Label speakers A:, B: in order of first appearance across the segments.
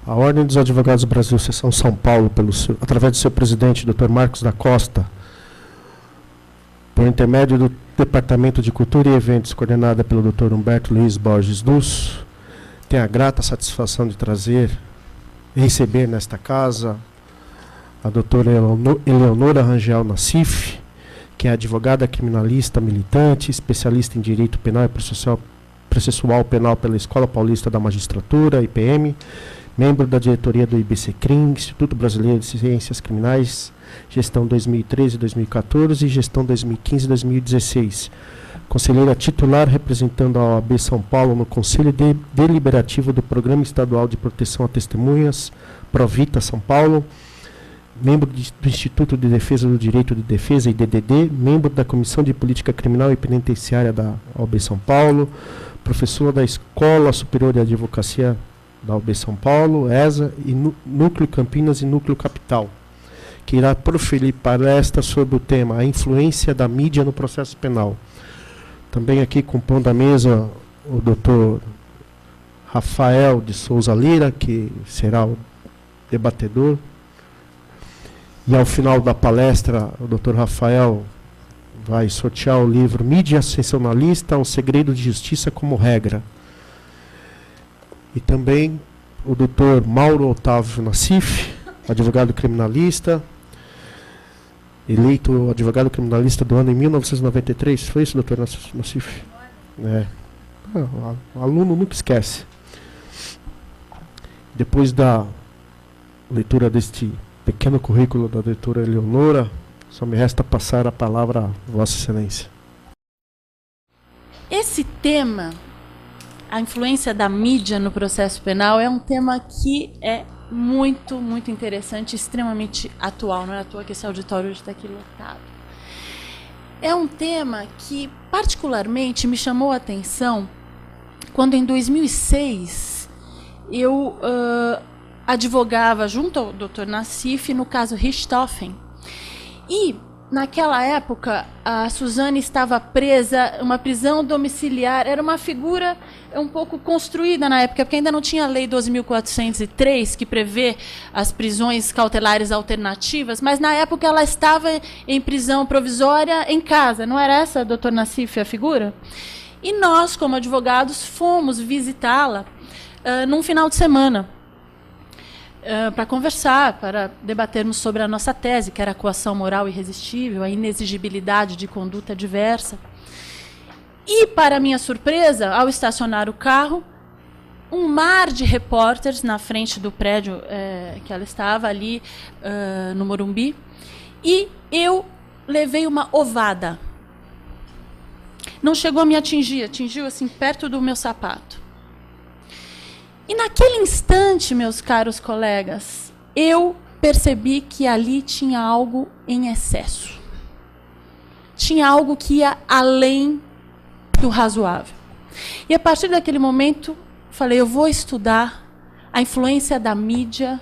A: A Ordem dos Advogados do Brasil, Seção São Paulo, através do seu presidente, Dr. Marcos da Costa, por intermédio do Departamento de Cultura e Eventos, coordenada pelo Dr. Humberto Luiz Borges Luz, tem a grata satisfação de receber nesta casa a doutora Eleonora Rangel Nassif, que é advogada criminalista militante, especialista em Direito Penal e Processual Penal pela Escola Paulista da Magistratura, IPM, membro da diretoria do IBCCRIM, Instituto Brasileiro de Ciências Criminais, gestão 2013 e 2014 e gestão 2015 e 2016. Conselheira titular representando a OAB São Paulo no Conselho Deliberativo do Programa Estadual de Proteção a Testemunhas, Provita São Paulo, membro do Instituto de Defesa do Direito de Defesa, IDDD, membro da Comissão de Política Criminal e Penitenciária da OAB São Paulo, professora da Escola Superior de Advocacia da OAB São Paulo, ESA, e Núcleo Campinas e Núcleo Capital, que irá proferir palestra sobre o tema A Influência da Mídia no Processo Penal. Também aqui compondo a mesa o doutor Rafael de Souza Lira, que será o debatedor. E ao final da palestra, o doutor Rafael vai sortear o livro Mídia Sensacionalista, um segredo de justiça como regra. E também o doutor Mauro Otávio Nassif, advogado criminalista, eleito advogado criminalista do ano em 1993. Foi isso, doutor Nassif? É. O aluno nunca esquece. Depois da leitura deste pequeno currículo da doutora Eleonora, só me resta passar a palavra a Vossa Excelência.
B: Esse tema, a influência da mídia no processo penal, é um tema que é muito, muito interessante, extremamente atual. Não é à toa que esse auditório hoje está aqui lotado. É um tema que particularmente me chamou a atenção quando em 2006 eu advogava junto ao Dr. Nassif no caso Richthofen. E naquela época a Suzane estava presa, uma prisão domiciliar, era uma figura um pouco construída na época, porque ainda não tinha a lei 12.403 que prevê as prisões cautelares alternativas, mas na época ela estava em prisão provisória em casa. Não era essa, doutor Nassif, a figura? E nós, como advogados, fomos visitá-la num final de semana para conversar, para debatermos sobre a nossa tese, que era a coação moral irresistível, a inexigibilidade de conduta adversa. E, para minha surpresa, ao estacionar o carro, um mar de repórteres na frente do prédio que ela estava ali no Morumbi, e eu levei uma ovada. Não chegou a me atingir, atingiu assim perto do meu sapato. E naquele instante, meus caros colegas, eu percebi que ali tinha algo em excesso. Tinha algo que ia além do razoável. E a partir daquele momento, falei, eu vou estudar a influência da mídia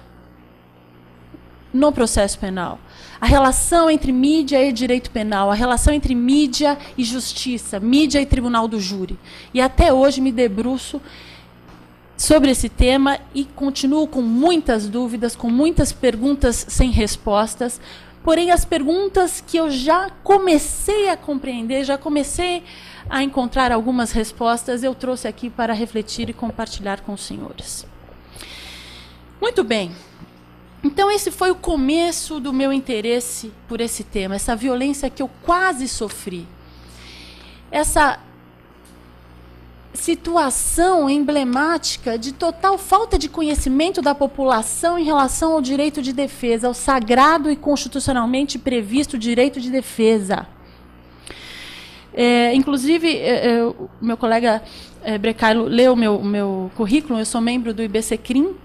B: no processo penal. A relação entre mídia e direito penal, a relação entre mídia e justiça, mídia e tribunal do júri. E até hoje me debruço sobre esse tema e continuo com muitas dúvidas, com muitas perguntas sem respostas, porém as perguntas que eu já comecei a compreender, já comecei a encontrar algumas respostas, eu trouxe aqui para refletir e compartilhar com os senhores. Muito bem. Então esse foi o começo do meu interesse por esse tema, essa violência que eu quase sofri. Essa situação emblemática de total falta de conhecimento da população em relação ao direito de defesa, ao sagrado e constitucionalmente previsto direito de defesa. Inclusive, meu colega Brecailo leu o meu currículo, eu sou membro do IBCCRIM,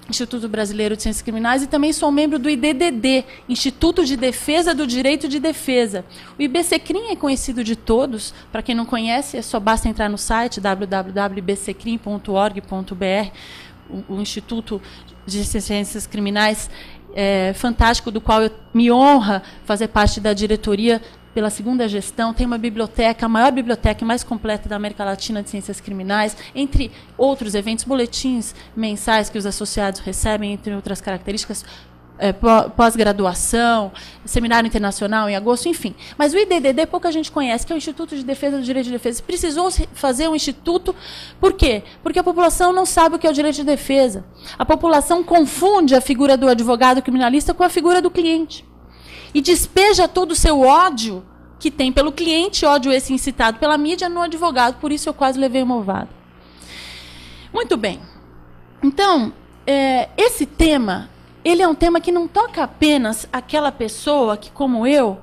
B: Instituto Brasileiro de Ciências Criminais, e também sou membro do IDDD, Instituto de Defesa do Direito de Defesa. O IBCCRIM é conhecido de todos, para quem não conhece, só basta entrar no site www.ibccrim.org.br, o Instituto de Ciências Criminais fantástico, do qual me honra fazer parte da diretoria pela segunda gestão, tem uma biblioteca, a maior biblioteca e mais completa da América Latina de ciências criminais, entre outros eventos, boletins mensais que os associados recebem, entre outras características, pós-graduação, seminário internacional em agosto, enfim. Mas o IDDD pouca gente conhece, que é o Instituto de Defesa do Direito de Defesa. Precisou fazer um instituto, por quê? Porque a população não sabe o que é o direito de defesa. A população confunde a figura do advogado criminalista com a figura do cliente. E despeja todo o seu ódio que tem pelo cliente, ódio esse incitado pela mídia, no advogado. Por isso eu quase levei uma ovada. Muito bem. Então, esse tema, ele é um tema que não toca apenas aquela pessoa que, como eu,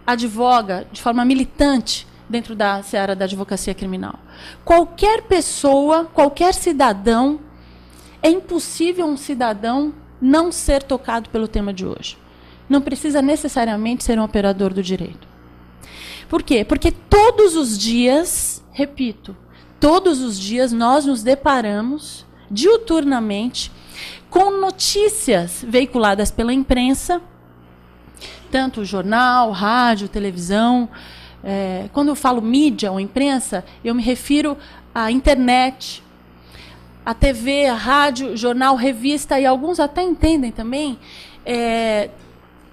B: advoga de forma militante dentro da seara da advocacia criminal. Qualquer pessoa, qualquer cidadão, é impossível um cidadão não ser tocado pelo tema de hoje. Não precisa necessariamente ser um operador do direito. Por quê? Porque todos os dias, repito, todos os dias nós nos deparamos diuturnamente com notícias veiculadas pela imprensa, tanto jornal, rádio, televisão. Quando eu falo mídia ou imprensa, eu me refiro à internet, à TV, à rádio, jornal, revista, e alguns até entendem também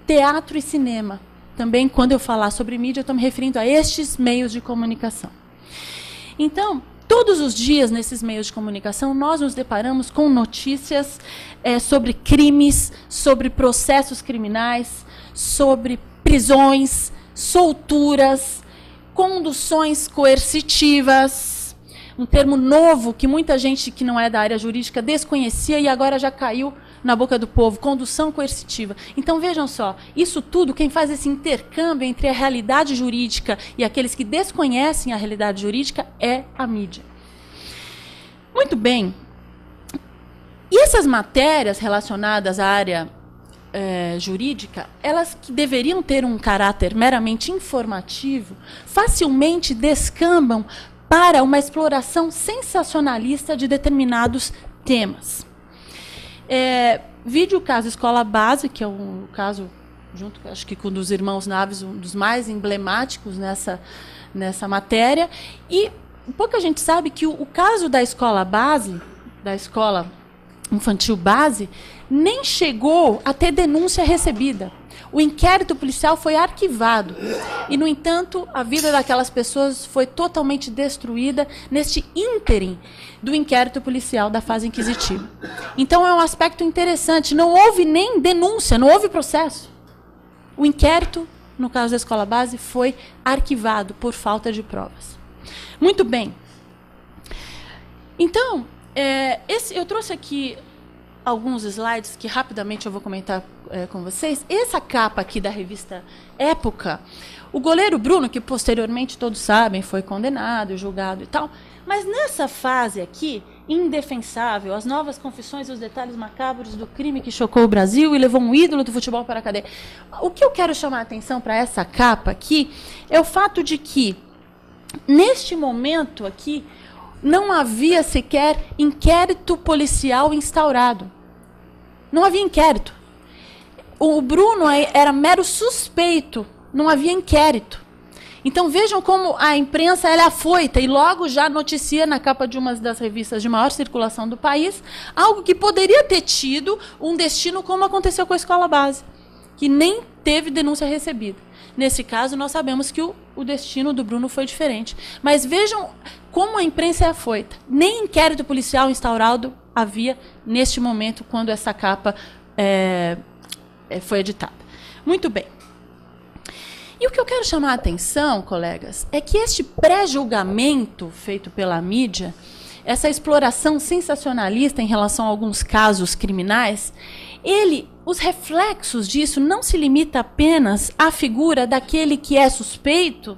B: teatro e cinema. Também, quando eu falar sobre mídia, eu estou me referindo a estes meios de comunicação. Então, todos os dias, nesses meios de comunicação, nós nos deparamos com notícias sobre crimes, sobre processos criminais, sobre prisões, solturas, conduções coercitivas, um termo novo que muita gente que não é da área jurídica desconhecia e agora já caiu na boca do povo, condução coercitiva. Então, vejam só, isso tudo, quem faz esse intercâmbio entre a realidade jurídica e aqueles que desconhecem a realidade jurídica é a mídia. Muito bem. E essas matérias relacionadas à área jurídica, elas que deveriam ter um caráter meramente informativo, facilmente descambam para uma exploração sensacionalista de determinados temas. Vide o caso Escola Base, que é um caso, junto, acho que com um dos irmãos Naves, um dos mais emblemáticos nessa matéria. E pouca gente sabe que o caso da Escola Base, da Escola Infantil Base, nem chegou a ter denúncia recebida. O inquérito policial foi arquivado. E, no entanto, a vida daquelas pessoas foi totalmente destruída neste ínterim do inquérito policial da fase inquisitiva. Então, é um aspecto interessante. Não houve nem denúncia, não houve processo. O inquérito, no caso da Escola Base, foi arquivado por falta de provas. Muito bem. Então, eu trouxe aqui alguns slides que rapidamente eu vou comentar com vocês. Essa capa aqui da revista Época, o goleiro Bruno, que posteriormente todos sabem, foi condenado, julgado e tal, mas nessa fase aqui, indefensável, as novas confissões e os detalhes macabros do crime que chocou o Brasil e levou um ídolo do futebol para a cadeia. O que eu quero chamar a atenção para essa capa aqui é o fato de que, neste momento aqui, não havia sequer inquérito policial instaurado. Não havia inquérito. O Bruno era mero suspeito, não havia inquérito. Então vejam como a imprensa é afoita e logo já noticia na capa de uma das revistas de maior circulação do país algo que poderia ter tido um destino como aconteceu com a Escola Base, que nem teve denúncia recebida. Nesse caso, nós sabemos que o destino do Bruno foi diferente. Mas vejam como a imprensa é afoita. Nem inquérito policial instaurado havia neste momento, quando essa capa foi editada. Muito bem. E o que eu quero chamar a atenção, colegas, é que este pré-julgamento feito pela mídia, essa exploração sensacionalista em relação a alguns casos criminais, os reflexos disso não se limita apenas à figura daquele que é suspeito,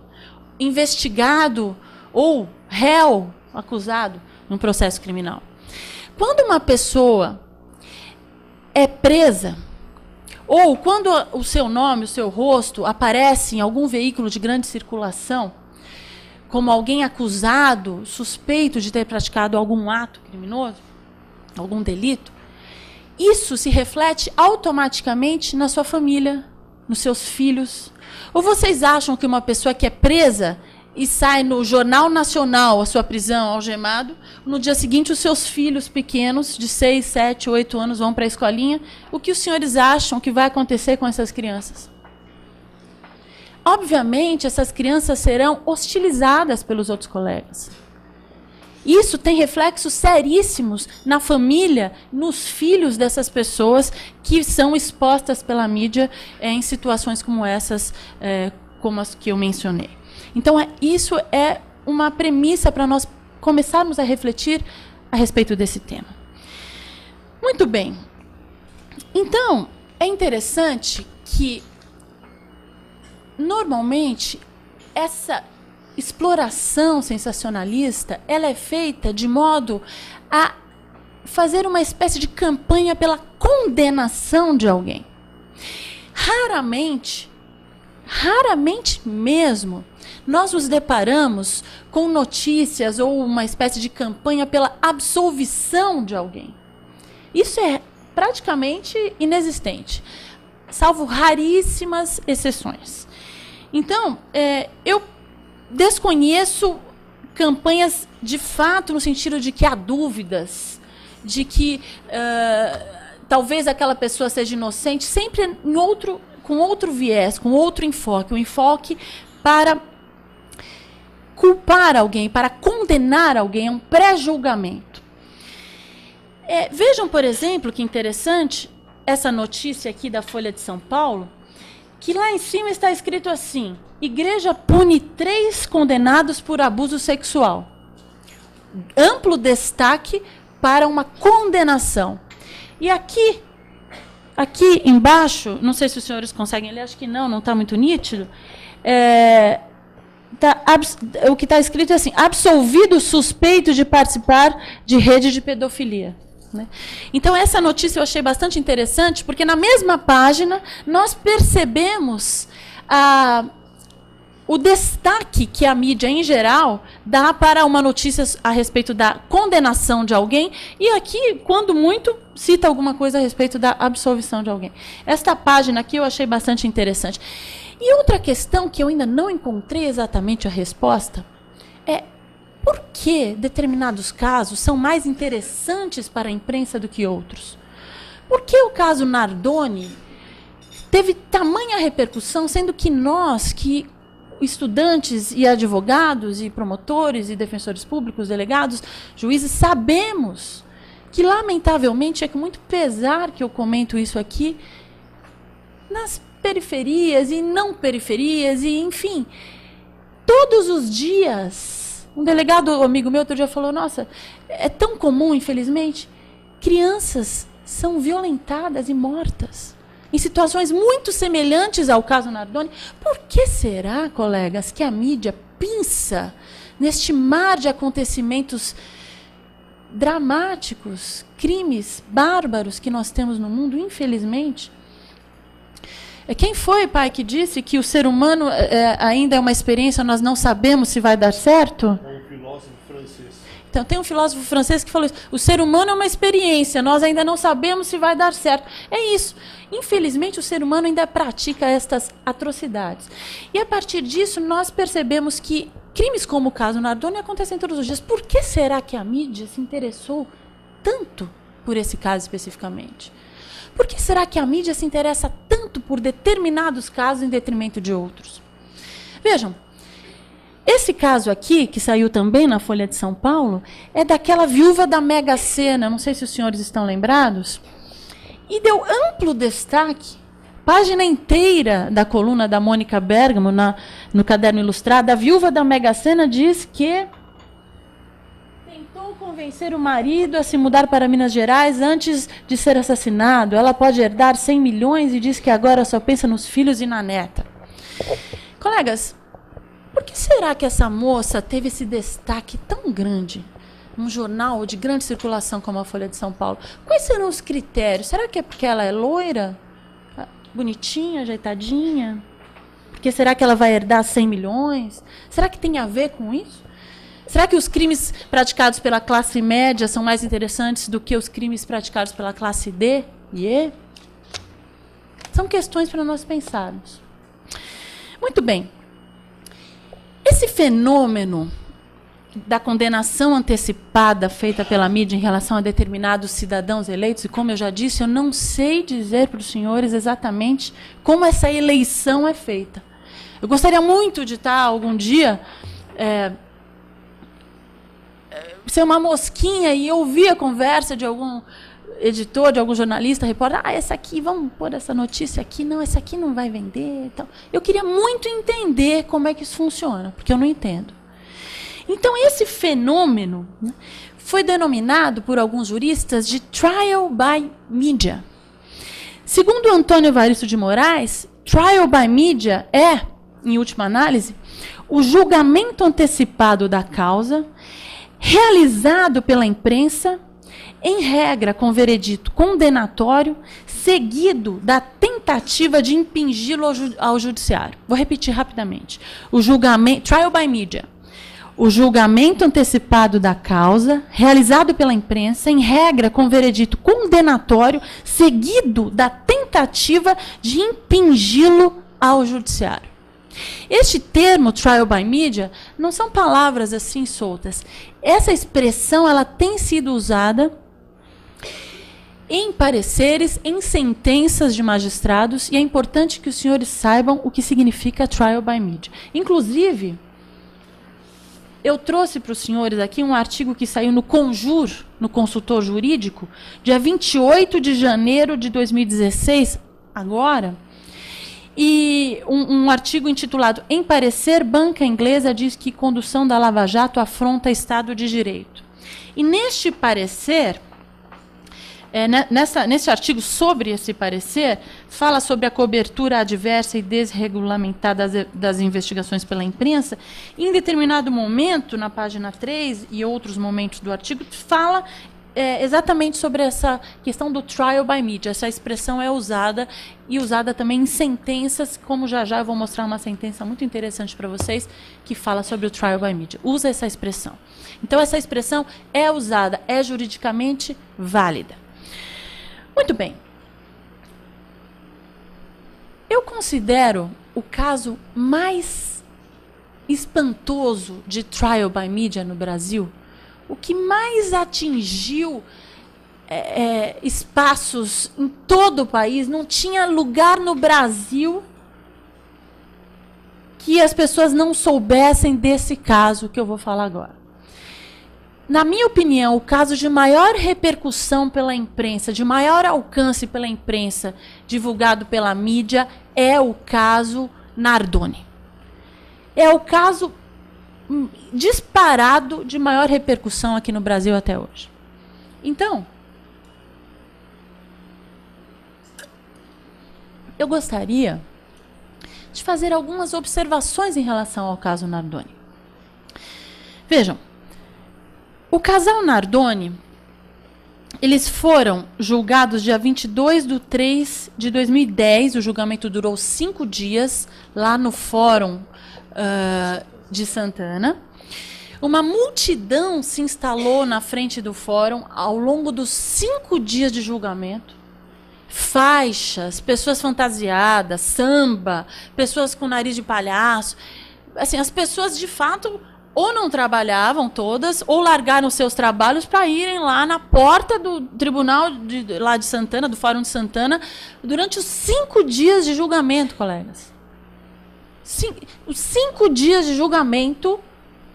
B: investigado ou réu, acusado num processo criminal. Quando uma pessoa é presa, ou quando o seu nome, o seu rosto aparece em algum veículo de grande circulação, como alguém acusado, suspeito de ter praticado algum ato criminoso, algum delito, isso se reflete automaticamente na sua família, nos seus filhos? Ou vocês acham que uma pessoa que é presa e sai no Jornal Nacional a sua prisão, algemado, no dia seguinte os seus filhos pequenos, de 6, 7, 8 anos, vão para a escolinha? O que os senhores acham que vai acontecer com essas crianças? Obviamente, essas crianças serão hostilizadas pelos outros colegas. Isso tem reflexos seríssimos na família, nos filhos dessas pessoas que são expostas pela mídia em situações como essas, como as que eu mencionei. Então, isso é uma premissa para nós começarmos a refletir a respeito desse tema. Muito bem. Então, é interessante que, normalmente, essa exploração sensacionalista, ela é feita de modo a fazer uma espécie de campanha pela condenação de alguém. Raramente mesmo, nós nos deparamos com notícias ou uma espécie de campanha pela absolvição de alguém. Isso é praticamente inexistente, salvo raríssimas exceções. Então, eu desconheço campanhas de fato no sentido de que há dúvidas, de que talvez aquela pessoa seja inocente, sempre com outro viés, com outro enfoque, um enfoque para culpar alguém, para condenar alguém, é um pré-julgamento. Vejam, por exemplo, que interessante essa notícia aqui da Folha de São Paulo, que lá em cima está escrito assim: Igreja pune 3 condenados por abuso sexual. Amplo destaque para uma condenação. E aqui embaixo, não sei se os senhores conseguem ler, acho que não está muito nítido, o que está escrito é assim: absolvido suspeito de participar de rede de pedofilia. Né? Então, essa notícia eu achei bastante interessante, porque na mesma página nós percebemos o destaque que a mídia, em geral, dá para uma notícia a respeito da condenação de alguém, e aqui, quando muito, cita alguma coisa a respeito da absolvição de alguém. Esta página aqui eu achei bastante interessante. E outra questão que eu ainda não encontrei exatamente a resposta é: por que determinados casos são mais interessantes para a imprensa do que outros? Por que o caso Nardoni teve tamanha repercussão, sendo que nós, que estudantes e advogados e promotores e defensores públicos, delegados, juízes, sabemos que, lamentavelmente, é com muito pesar que eu comento isso aqui, nas periferias e não periferias, e enfim, todos os dias, um delegado amigo meu outro dia falou: nossa, é tão comum, infelizmente, crianças são violentadas e mortas em situações muito semelhantes ao caso Nardoni. Por que será, colegas, que a mídia pinça neste mar de acontecimentos dramáticos, crimes bárbaros que nós temos no mundo, infelizmente? Quem foi, pai, que disse que o ser humano ainda é uma experiência, nós não sabemos se vai dar certo?
C: É um filósofo francês.
B: Então, tem um filósofo francês que falou isso: o ser humano é uma experiência, nós ainda não sabemos se vai dar certo. É isso. Infelizmente, o ser humano ainda pratica estas atrocidades. E, a partir disso, nós percebemos que crimes como o caso Nardoni acontecem todos os dias. Por que será que a mídia se interessou tanto por esse caso especificamente? Por que será que a mídia se interessa tanto por determinados casos em detrimento de outros? Vejam, esse caso aqui, que saiu também na Folha de São Paulo, é daquela viúva da Mega Sena, não sei se os senhores estão lembrados, e deu amplo destaque, página inteira da coluna da Mônica Bergamo, no Caderno Ilustrado. A viúva da Mega Sena diz que tentou convencer o marido a se mudar para Minas Gerais antes de ser assassinado. Ela pode herdar 100 milhões e diz que agora só pensa nos filhos e na neta. Colegas, por que será que essa moça teve esse destaque tão grande num jornal de grande circulação como a Folha de São Paulo? Quais serão os critérios? Será que é porque ela é loira, bonitinha, ajeitadinha? Porque será que ela vai herdar 100 milhões? Será que tem a ver com isso? Será que os crimes praticados pela classe média são mais interessantes do que os crimes praticados pela classe D e E? São questões para nós pensarmos. Muito bem. Esse fenômeno da condenação antecipada feita pela mídia em relação a determinados cidadãos eleitos, e como eu já disse, eu não sei dizer para os senhores exatamente como essa eleição é feita. Eu gostaria muito de estar algum dia ser uma mosquinha e ouvir a conversa de algum editor, de algum jornalista, repórter, essa aqui, vamos pôr essa notícia aqui, não, essa aqui não vai vender. Então, eu queria muito entender como é que isso funciona, porque eu não entendo. Então, esse fenômeno, né, foi denominado por alguns juristas de trial by media. Segundo Antônio Evaristo de Moraes, trial by media é, em última análise, o julgamento antecipado da causa, realizado pela imprensa, em regra com veredito condenatório, seguido da tentativa de impingi-lo ao judiciário. Vou repetir rapidamente. O julgamento, trial by media, o julgamento antecipado da causa, realizado pela imprensa, em regra com veredito condenatório, seguido da tentativa de impingi-lo ao judiciário. Este termo, trial by media, não são palavras assim soltas. Essa expressão ela tem sido usada em pareceres, em sentenças de magistrados, e é importante que os senhores saibam o que significa trial by media. Inclusive, eu trouxe para os senhores aqui um artigo que saiu no Conjur, no Consultor Jurídico, dia 28 de janeiro de 2016, agora, e um artigo intitulado Em parecer, banca inglesa diz que condução da Lava Jato afronta Estado de Direito. E neste parecer, nesse artigo sobre esse parecer, fala sobre a cobertura adversa e desregulamentada das investigações pela imprensa. E em determinado momento, na página 3 e outros momentos do artigo, fala exatamente sobre essa questão do trial by media. Essa expressão é usada, e usada também em sentenças, como já eu vou mostrar uma sentença muito interessante para vocês, que fala sobre o trial by media. Usa essa expressão. Então, essa expressão é usada, é juridicamente válida. Muito bem. Eu considero o caso mais espantoso de trial by media no Brasil, o que mais atingiu espaços em todo o país. Não tinha lugar no Brasil que as pessoas não soubessem desse caso que eu vou falar agora. Na minha opinião, o caso de maior repercussão pela imprensa, de maior alcance pela imprensa, divulgado pela mídia, é o caso Nardoni. É o caso disparado de maior repercussão aqui no Brasil até hoje. Então, eu gostaria de fazer algumas observações em relação ao caso Nardoni. Vejam, o casal Nardoni, eles foram julgados dia 22/3/2010, o julgamento durou 5 dias, lá no Fórum de Santana. Uma multidão se instalou na frente do fórum ao longo dos 5 dias de julgamento. Faixas, pessoas fantasiadas, samba, pessoas com nariz de palhaço. Assim, as pessoas, de fato, ou não trabalhavam todas, ou largaram seus trabalhos para irem lá na porta do tribunal lá de Santana, do Fórum de Santana, durante os 5 dias de julgamento, colegas. Os 5 dias de julgamento,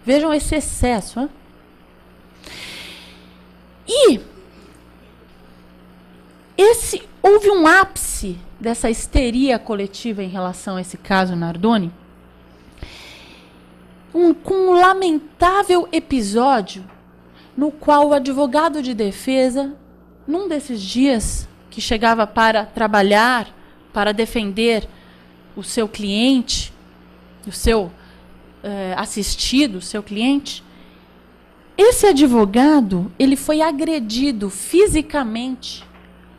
B: vejam esse excesso. Hein? E houve um ápice dessa histeria coletiva em relação a esse caso Nardoni, com um lamentável episódio no qual o advogado de defesa, num desses dias que chegava para trabalhar, para defender o seu cliente, o seu assistido, o seu cliente, esse advogado, ele foi agredido fisicamente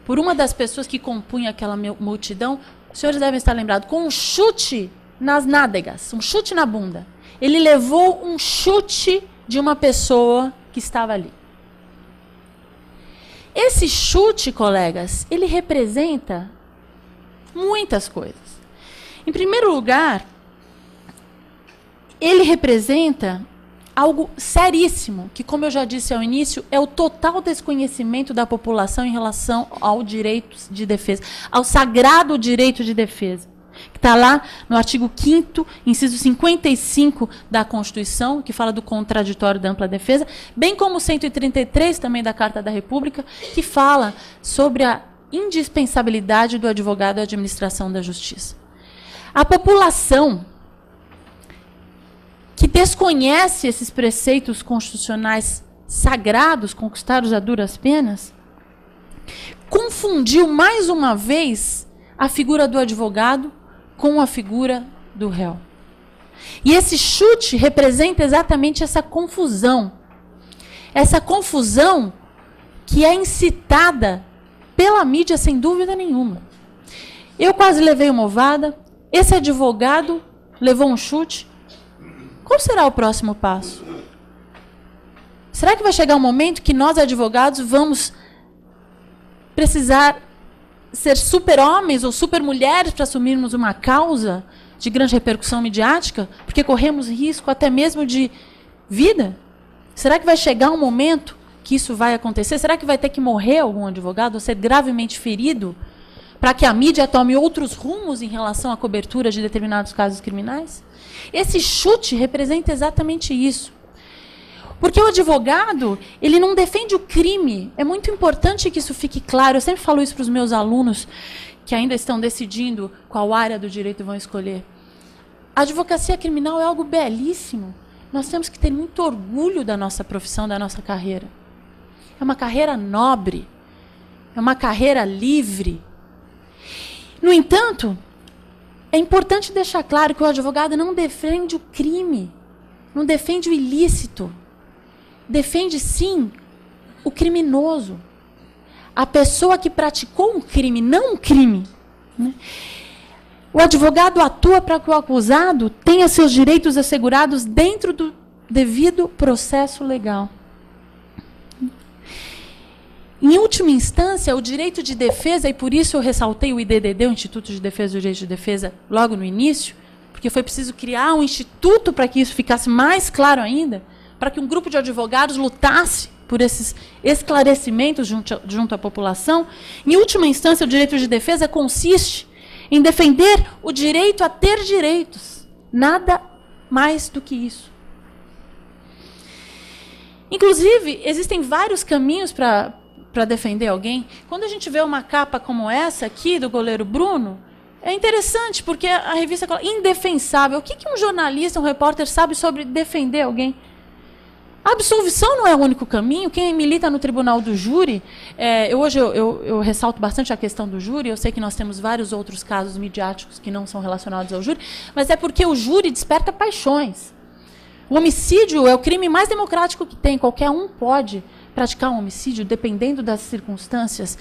B: por uma das pessoas que compunha aquela multidão. Os senhores devem estar lembrados, com um chute nas nádegas, um chute na bunda. Ele levou um chute de uma pessoa que estava ali. Esse chute, colegas, ele representa Muitas coisas. Em primeiro lugar, ele representa algo seríssimo, que, como eu já disse ao início, é o total desconhecimento da população em relação ao direito de defesa, ao sagrado direito de defesa, que está lá no artigo 5º, inciso 55 da Constituição, que fala do contraditório da ampla defesa, bem como o 133 também da Carta da República, que fala sobre a indispensabilidade do advogado à administração da justiça. A população que desconhece esses preceitos constitucionais sagrados, conquistados a duras penas, confundiu mais uma vez a figura do advogado com a figura do réu. E esse chute representa exatamente essa confusão. Essa confusão que é incitada pela mídia, sem dúvida nenhuma. Eu quase levei uma ovada, esse advogado levou um chute. Qual será o próximo passo? Será que vai chegar um momento que nós, advogados, vamos precisar ser super-homens ou super-mulheres para assumirmos uma causa de grande repercussão midiática? Porque corremos risco até mesmo de vida? Será que vai chegar um momento que isso vai acontecer? Será que vai ter que morrer algum advogado ou ser gravemente ferido para que a mídia tome outros rumos em relação à cobertura de determinados casos criminais? Esse chute representa exatamente isso. Porque o advogado, ele não defende o crime. É muito importante que isso fique claro. Eu sempre falo isso para os meus alunos que ainda estão decidindo qual área do direito vão escolher. A advocacia criminal é algo belíssimo. Nós temos que ter muito orgulho da nossa profissão, da nossa carreira. É uma carreira nobre. É uma carreira livre. No entanto, é importante deixar claro que o advogado não defende o crime, não defende o ilícito. Defende, sim, o criminoso. A pessoa que praticou um crime, não um crime. Né? O advogado atua para que o acusado tenha seus direitos assegurados dentro do devido processo legal. Em última instância, o direito de defesa, e por isso eu ressaltei o IDDD, o Instituto de Defesa do Direito de Defesa, logo no início, porque foi preciso criar um instituto para que isso ficasse mais claro ainda, para que um grupo de advogados lutasse por esses esclarecimentos junto à população. Em última instância, o direito de defesa consiste em defender o direito a ter direitos. Nada mais do que isso. Inclusive, existem vários caminhos para defender alguém. Quando a gente vê uma capa como essa aqui, do goleiro Bruno, é interessante, porque a revista fala indefensável. O que um jornalista, um repórter sabe sobre defender alguém? A absolvição não é o único caminho. Quem milita no tribunal do júri, hoje eu ressalto bastante a questão do júri, eu sei que nós temos vários outros casos midiáticos que não são relacionados ao júri, mas é porque o júri desperta paixões. O homicídio é o crime mais democrático que tem. Qualquer um pode praticar um homicídio, dependendo das circunstâncias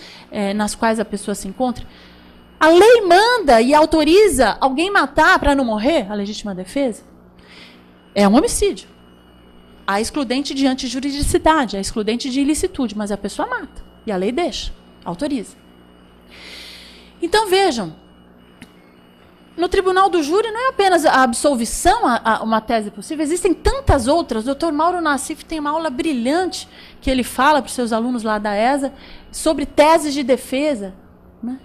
B: nas quais a pessoa se encontra. A lei manda e autoriza alguém matar para não morrer, a legítima defesa. É um homicídio. Há excludente de antijuridicidade, há excludente de ilicitude, mas a pessoa mata. E a lei deixa, autoriza. Então, vejam, no tribunal do júri não é apenas a absolvição uma tese possível, existem tantas outras. O Dr. Mauro Nassif tem uma aula brilhante que ele fala para os seus alunos lá da ESA sobre teses de defesa, né?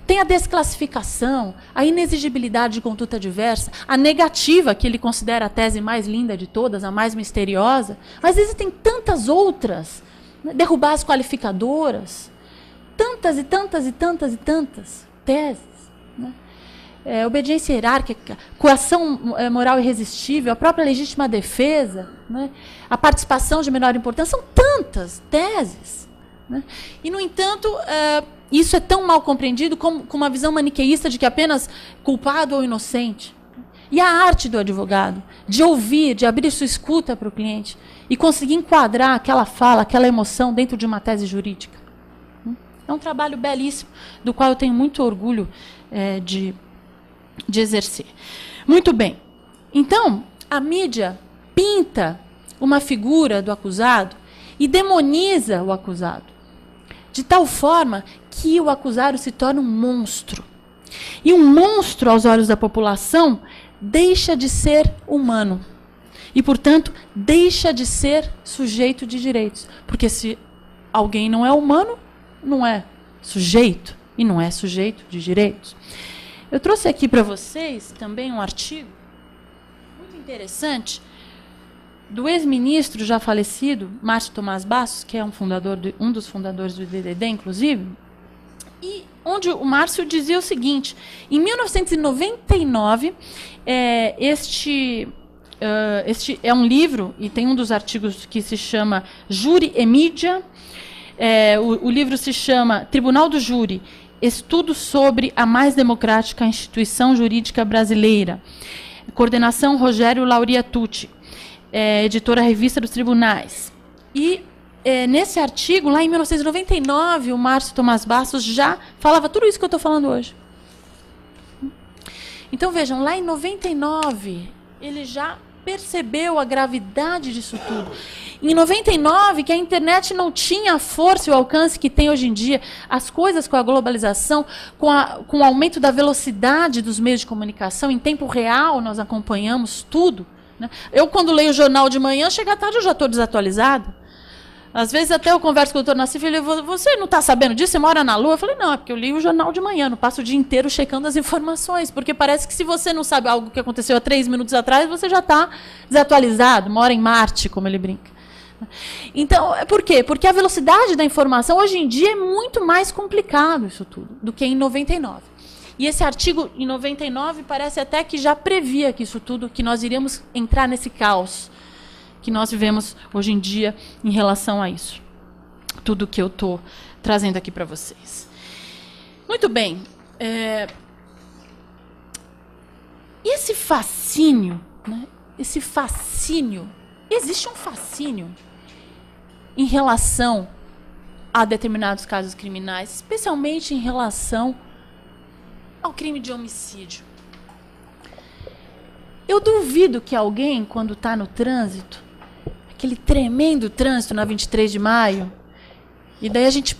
B: Tem a desclassificação, a inexigibilidade de conduta diversa, a negativa, que ele considera a tese mais linda de todas, a mais misteriosa. Mas existem tantas outras, né? Derrubar as qualificadoras, tantas e tantas e tantas e tantas teses. Né? Obediência hierárquica, coação moral irresistível, a própria legítima defesa, né? A participação de menor importância, são tantas teses. Né? E, no entanto, isso é tão mal compreendido com uma visão maniqueísta de que apenas culpado ou inocente. E a arte do advogado, de ouvir, de abrir sua escuta para o cliente e conseguir enquadrar aquela fala, aquela emoção dentro de uma tese jurídica. É um trabalho belíssimo, do qual eu tenho muito orgulho de exercer. Muito bem. Então, a mídia pinta uma figura do acusado e demoniza o acusado, de tal forma que o acusado se torna um monstro. E um monstro aos olhos da população deixa de ser humano. E, portanto, deixa de ser sujeito de direitos. Porque se alguém não é humano, não é sujeito. E não é sujeito de direitos. Eu trouxe aqui para vocês também um artigo muito interessante do ex-ministro já falecido, Márcio Tomás Bastos, que é um dos fundadores do DDD, inclusive, e onde o Márcio dizia o seguinte: em 1999, este é um livro, e tem um dos artigos que se chama Júri e Mídia. O livro se chama Tribunal do Júri, Estudo sobre a mais democrática instituição jurídica brasileira. Coordenação Rogério Lauria Tucci, editora Revista dos Tribunais. E nesse artigo, lá em 1999, o Márcio Tomás Bastos já falava tudo isso que eu estou falando hoje. Então, vejam, lá em 99, ele já percebeu a gravidade disso tudo. Em 99, que a internet não tinha a força e o alcance que tem hoje em dia, as coisas com a globalização, com o aumento da velocidade dos meios de comunicação, em tempo real nós acompanhamos tudo. Né? Eu, quando leio o jornal de manhã, chega à tarde eu já estou desatualizada. Às vezes até eu converso com o doutor Nassif e ele fala: você não está sabendo disso? Você mora na Lua? Eu falei: não, é porque eu li o jornal de manhã, não passo o dia inteiro checando as informações, porque parece que se você não sabe algo que aconteceu há 3 minutos atrás, você já está desatualizado, mora em Marte, como ele brinca. Então, por quê? Porque a velocidade da informação hoje em dia é muito mais complicado isso tudo do que em 99. E esse artigo, em 99, parece até que já previa que isso tudo, que nós iríamos entrar nesse caos que nós vivemos hoje em dia em relação a isso. Tudo que eu estou trazendo aqui para vocês. Muito bem. E esse fascínio, né? Esse fascínio, existe um fascínio em relação a determinados casos criminais, especialmente em relação ao crime de homicídio. Eu duvido que alguém, quando está no trânsito, aquele tremendo trânsito na 23 de maio, e daí a gente,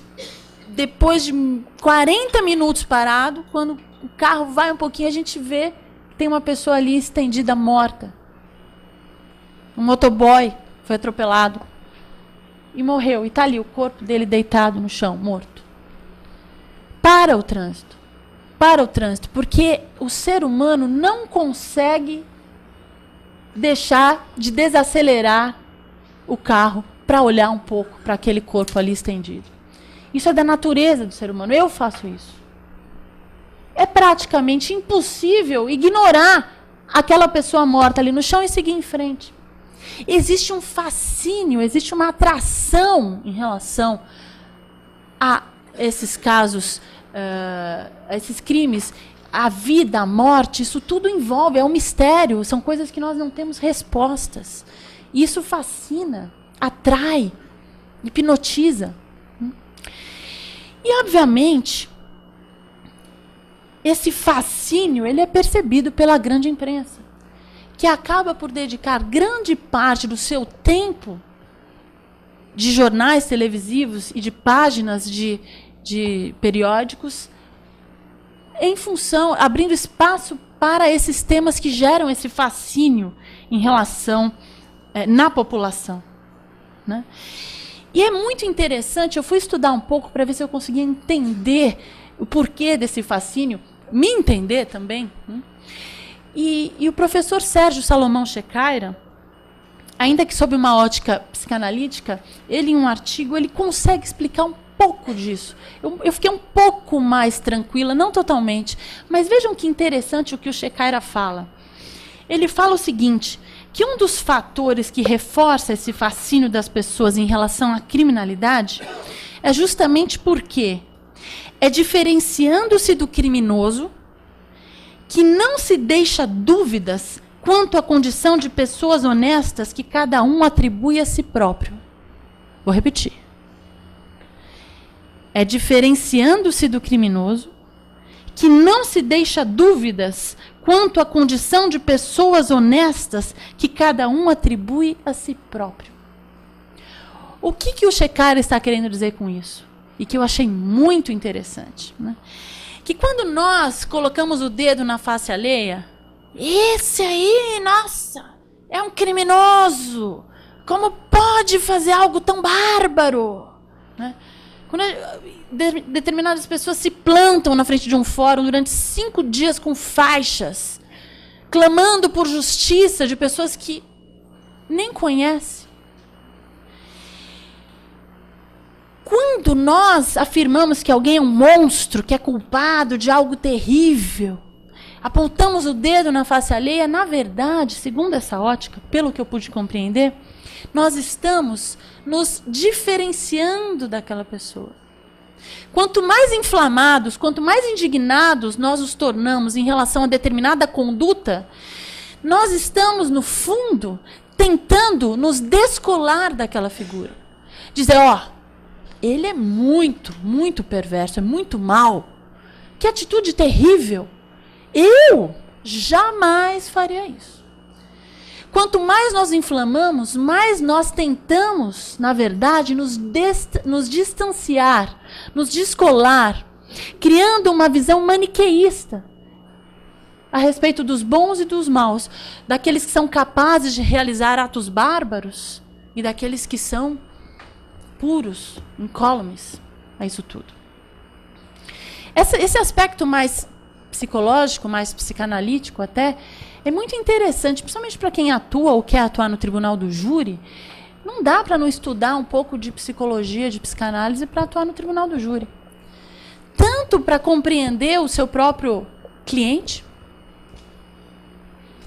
B: depois de 40 minutos parado, quando o carro vai um pouquinho, a gente vê que tem uma pessoa ali estendida, morta. Um motoboy foi atropelado e morreu. E está ali o corpo dele deitado no chão, morto. Para o trânsito. Para o trânsito. Porque o ser humano não consegue deixar de desacelerar o carro para olhar um pouco para aquele corpo ali estendido. Isso é da natureza do ser humano. Eu faço isso. É praticamente impossível ignorar aquela pessoa morta ali no chão e seguir em frente. Existe um fascínio, existe uma atração em relação a esses casos, a esses crimes, a vida, a morte, isso tudo envolve, é um mistério, são coisas que nós não temos respostas. E isso fascina, atrai, hipnotiza. E, obviamente, esse fascínio ele é percebido pela grande imprensa, que acaba por dedicar grande parte do seu tempo de jornais televisivos e de páginas de periódicos em função, abrindo espaço para esses temas que geram esse fascínio em relação na população. Né? E é muito interessante, eu fui estudar um pouco para ver se eu conseguia entender o porquê desse fascínio, me entender também. Né? E o professor Sérgio Salomão Shekhayra, ainda que sob uma ótica psicanalítica, ele em um artigo ele consegue explicar um pouco disso. Eu fiquei um pouco mais tranquila, não totalmente, mas vejam que interessante o que o Shekhayra fala. Ele fala o seguinte, que um dos fatores que reforça esse fascínio das pessoas em relação à criminalidade é justamente porque é diferenciando-se do criminoso que não se deixa dúvidas quanto à condição de pessoas honestas que cada um atribui a si próprio. Vou repetir. É diferenciando-se do criminoso que não se deixa dúvidas quanto à condição de pessoas honestas que cada um atribui a si próprio. O que o Shekhayra está querendo dizer com isso? E que eu achei muito interessante. Né? que quando nós colocamos o dedo na face alheia, esse aí, nossa, é um criminoso. Como pode fazer algo tão bárbaro? Né? Quando determinadas pessoas se plantam na frente de um fórum durante 5 dias com faixas, clamando por justiça de pessoas que nem conhecem. Quando nós afirmamos que alguém é um monstro, que é culpado de algo terrível, apontamos o dedo na face alheia, na verdade, segundo essa ótica, pelo que eu pude compreender, nós estamos nos diferenciando daquela pessoa. Quanto mais inflamados, quanto mais indignados nós nos tornamos em relação a determinada conduta, nós estamos, no fundo, tentando nos descolar daquela figura. Dizer, ele é muito, muito perverso, é muito mau. Que atitude terrível. Eu jamais faria isso. Quanto mais nós inflamamos, mais nós tentamos, na verdade, nos distanciar, nos descolar, criando uma visão maniqueísta a respeito dos bons e dos maus, daqueles que são capazes de realizar atos bárbaros e daqueles que são puros, incólumes a isso tudo. Esse aspecto mais psicológico, mais psicanalítico até, é muito interessante, principalmente para quem atua ou quer atuar no tribunal do júri. Não dá para não estudar um pouco de psicologia, de psicanálise para atuar no tribunal do júri. Tanto para compreender o seu próprio cliente,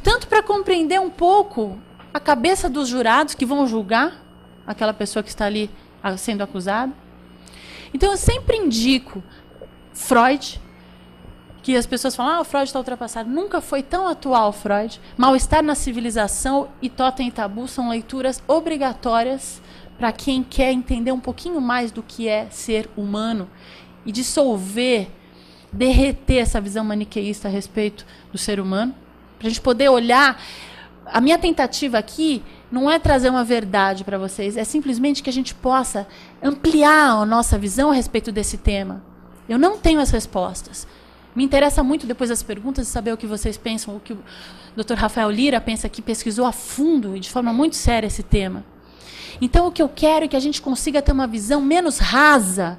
B: tanto para compreender um pouco a cabeça dos jurados que vão julgar aquela pessoa que está ali sendo acusada. Então eu sempre indico Freud, que as pessoas falam, o Freud está ultrapassado. Nunca foi tão atual Freud. Mal-estar na civilização e Totem e Tabu são leituras obrigatórias para quem quer entender um pouquinho mais do que é ser humano e dissolver, derreter essa visão maniqueísta a respeito do ser humano, para a gente poder olhar. A minha tentativa aqui não é trazer uma verdade para vocês, é simplesmente que a gente possa ampliar a nossa visão a respeito desse tema. Eu não tenho as respostas. Me interessa muito, depois das perguntas, saber o que vocês pensam, o que o Dr. Rafael Lira pensa, que pesquisou a fundo e de forma muito séria esse tema. Então, o que eu quero é que a gente consiga ter uma visão menos rasa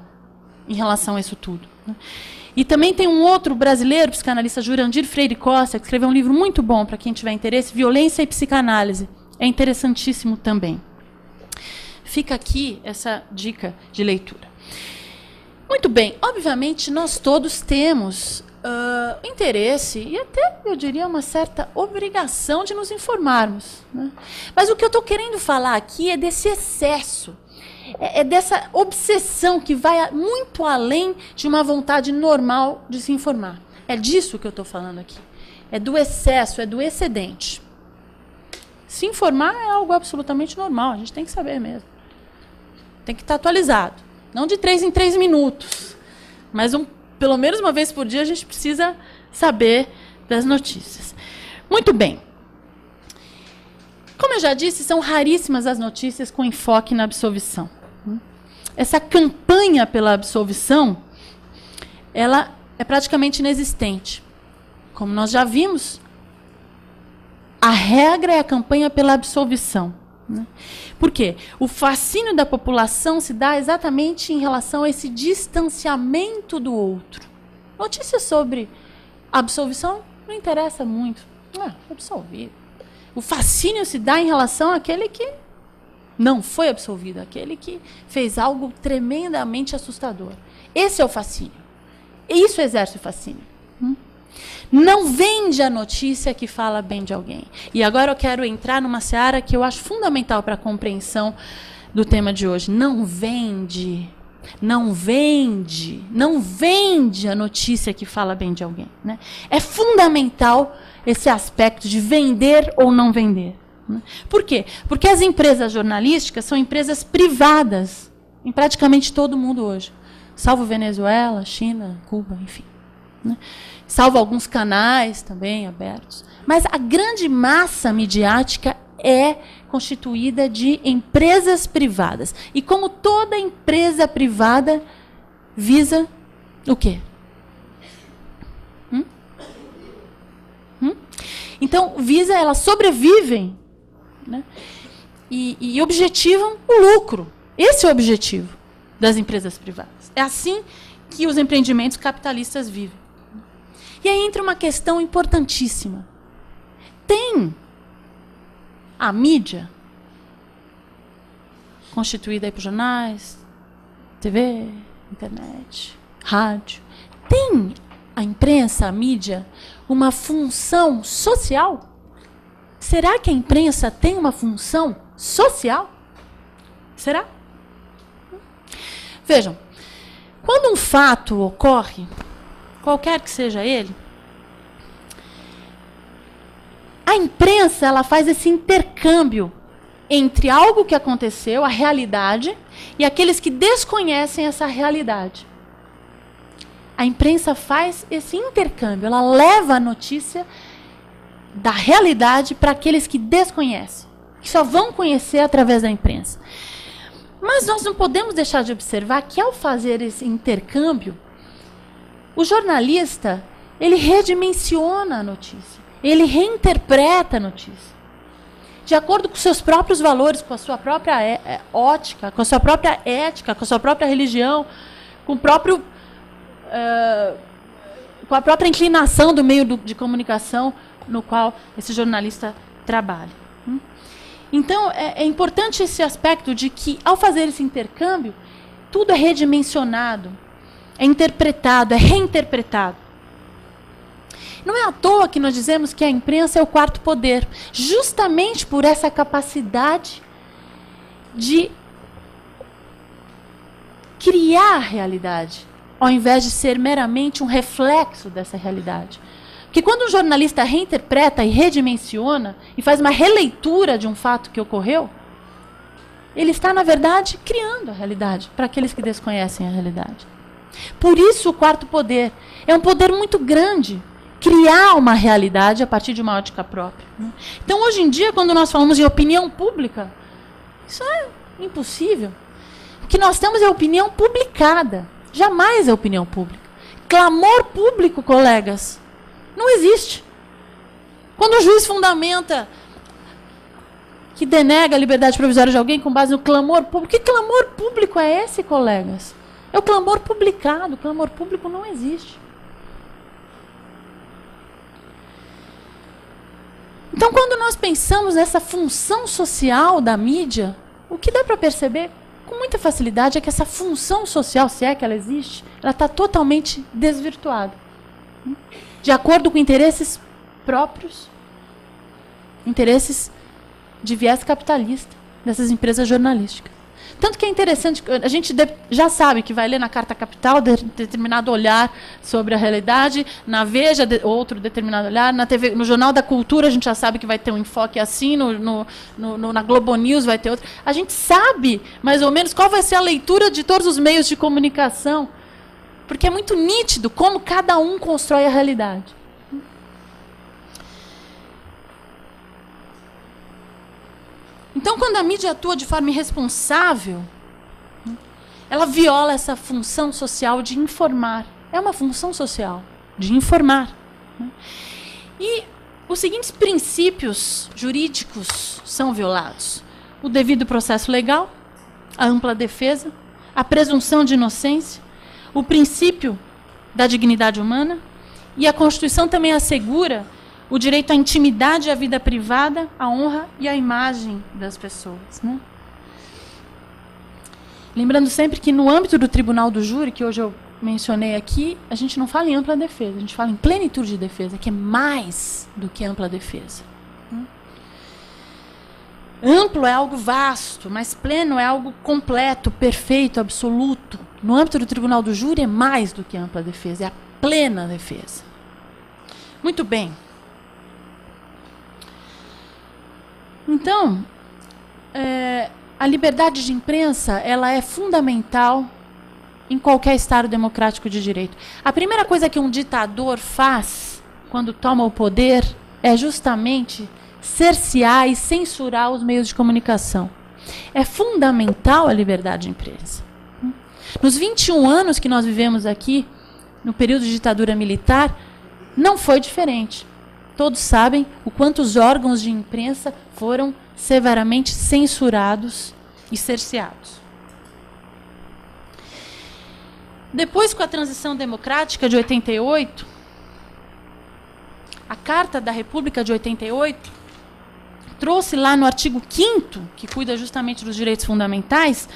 B: em relação a isso tudo. E também tem um outro brasileiro, psicanalista, Jurandir Freire Costa, que escreveu um livro muito bom para quem tiver interesse, Violência e Psicanálise. É interessantíssimo também. Fica aqui essa dica de leitura. Muito bem, obviamente nós todos temos interesse e até, eu diria, uma certa obrigação de nos informarmos. Né? Mas o que eu estou querendo falar aqui é desse excesso, é dessa obsessão que vai muito além de uma vontade normal de se informar. É disso que eu estou falando aqui. É do excesso, é do excedente. Se informar é algo absolutamente normal, a gente tem que saber mesmo. Tem que estar atualizado. Não de 3 em 3 minutos, mas pelo menos uma vez por dia a gente precisa saber das notícias. Muito bem. Como eu já disse, são raríssimas as notícias com enfoque na absolvição. Essa campanha pela absolvição, ela é praticamente inexistente. Como nós já vimos, a regra é a campanha pela absolvição. Por quê? O fascínio da população se dá exatamente em relação a esse distanciamento do outro. Notícias sobre absolvição não interessa muito. Absolvido. O fascínio se dá em relação àquele que não foi absolvido, aquele que fez algo tremendamente assustador. Esse é o fascínio. Isso exerce o fascínio. Não vende a notícia que fala bem de alguém. E agora eu quero entrar numa seara que eu acho fundamental para a compreensão do tema de hoje. Não vende a notícia que fala bem de alguém. Né? É fundamental esse aspecto de vender ou não vender. Né? Por quê? Porque as empresas jornalísticas são empresas privadas em praticamente todo mundo hoje. Salvo Venezuela, China, Cuba, enfim. Né? Salvo alguns canais também abertos. Mas a grande massa midiática é constituída de empresas privadas. E como toda empresa privada, visa o quê? Então, elas sobrevivem, né? E objetivam o lucro. Esse é o objetivo das empresas privadas. É assim que os empreendimentos capitalistas vivem. E aí entra uma questão importantíssima. Tem a mídia, constituída aí por jornais, TV, internet, rádio, tem a imprensa, a mídia, uma função social? Será que a imprensa tem uma função social? Será? Vejam, quando um fato ocorre, qualquer que seja ele, a imprensa ela faz esse intercâmbio entre algo que aconteceu, a realidade, e aqueles que desconhecem essa realidade. A imprensa faz esse intercâmbio, ela leva a notícia da realidade para aqueles que desconhecem, que só vão conhecer através da imprensa. Mas nós não podemos deixar de observar que, ao fazer esse intercâmbio, o jornalista, ele redimensiona a notícia, ele reinterpreta a notícia, de acordo com seus próprios valores, com a sua própria ótica, com a sua própria ética, com a sua própria religião, com o próprio... com a própria inclinação do meio de comunicação no qual esse jornalista trabalha. Então, é importante esse aspecto de que, ao fazer esse intercâmbio, tudo é redimensionado, é interpretado, é reinterpretado. Não é à toa que nós dizemos que a imprensa é o quarto poder, justamente por essa capacidade de criar a realidade, ao invés de ser meramente um reflexo dessa realidade. Porque quando um jornalista reinterpreta e redimensiona e faz uma releitura de um fato que ocorreu, ele está, na verdade, criando a realidade para aqueles que desconhecem a realidade. Por isso, o quarto poder é um poder muito grande, criar uma realidade a partir de uma ótica própria. Então, hoje em dia, quando nós falamos em opinião pública, isso é impossível. O que nós temos é opinião publicada. Jamais é opinião pública. Clamor público, colegas, não existe. Quando o juiz fundamenta que denega a liberdade provisória de alguém com base no clamor público, que clamor público é esse, colegas? É o clamor publicado. O clamor público não existe. Então, quando nós pensamos nessa função social da mídia, o que dá para perceber com muita facilidade é que essa função social, se é que ela existe, ela está totalmente desvirtuada. De acordo com interesses próprios, interesses de viés capitalista dessas empresas jornalísticas. Tanto que é interessante, a gente já sabe que vai ler na Carta Capital determinado olhar sobre a realidade, na Veja outro determinado olhar, na TV, no Jornal da Cultura a gente já sabe que vai ter um enfoque assim, na Globo News vai ter outro. A gente sabe mais ou menos qual vai ser a leitura de todos os meios de comunicação, porque é muito nítido como cada um constrói a realidade. Então, quando a mídia atua de forma irresponsável, ela viola essa função social de informar. É uma função social de informar. E os seguintes princípios jurídicos são violados: o devido processo legal, a ampla defesa, a presunção de inocência, o princípio da dignidade humana, e a Constituição também assegura o direito à intimidade, à vida privada, à honra e à imagem das pessoas. Né? Lembrando sempre que no âmbito do tribunal do júri, que hoje eu mencionei aqui, a gente não fala em ampla defesa, a gente fala em plenitude de defesa, que é mais do que ampla defesa. Amplo é algo vasto, mas pleno é algo completo, perfeito, absoluto. No âmbito do tribunal do júri é mais do que ampla defesa, é a plena defesa. Muito bem. Então, a liberdade de imprensa ela é fundamental em qualquer Estado democrático de direito. A primeira coisa que um ditador faz quando toma o poder é justamente cercear e censurar os meios de comunicação. É fundamental a liberdade de imprensa. Nos 21 anos que nós vivemos aqui, no período de ditadura militar, não foi diferente. todos sabem o quanto os órgãos de imprensa foram severamente censurados e cerceados. Depois, com a transição democrática de 88, a Carta da República de 88 trouxe lá no artigo 5º, que cuida justamente dos direitos fundamentais,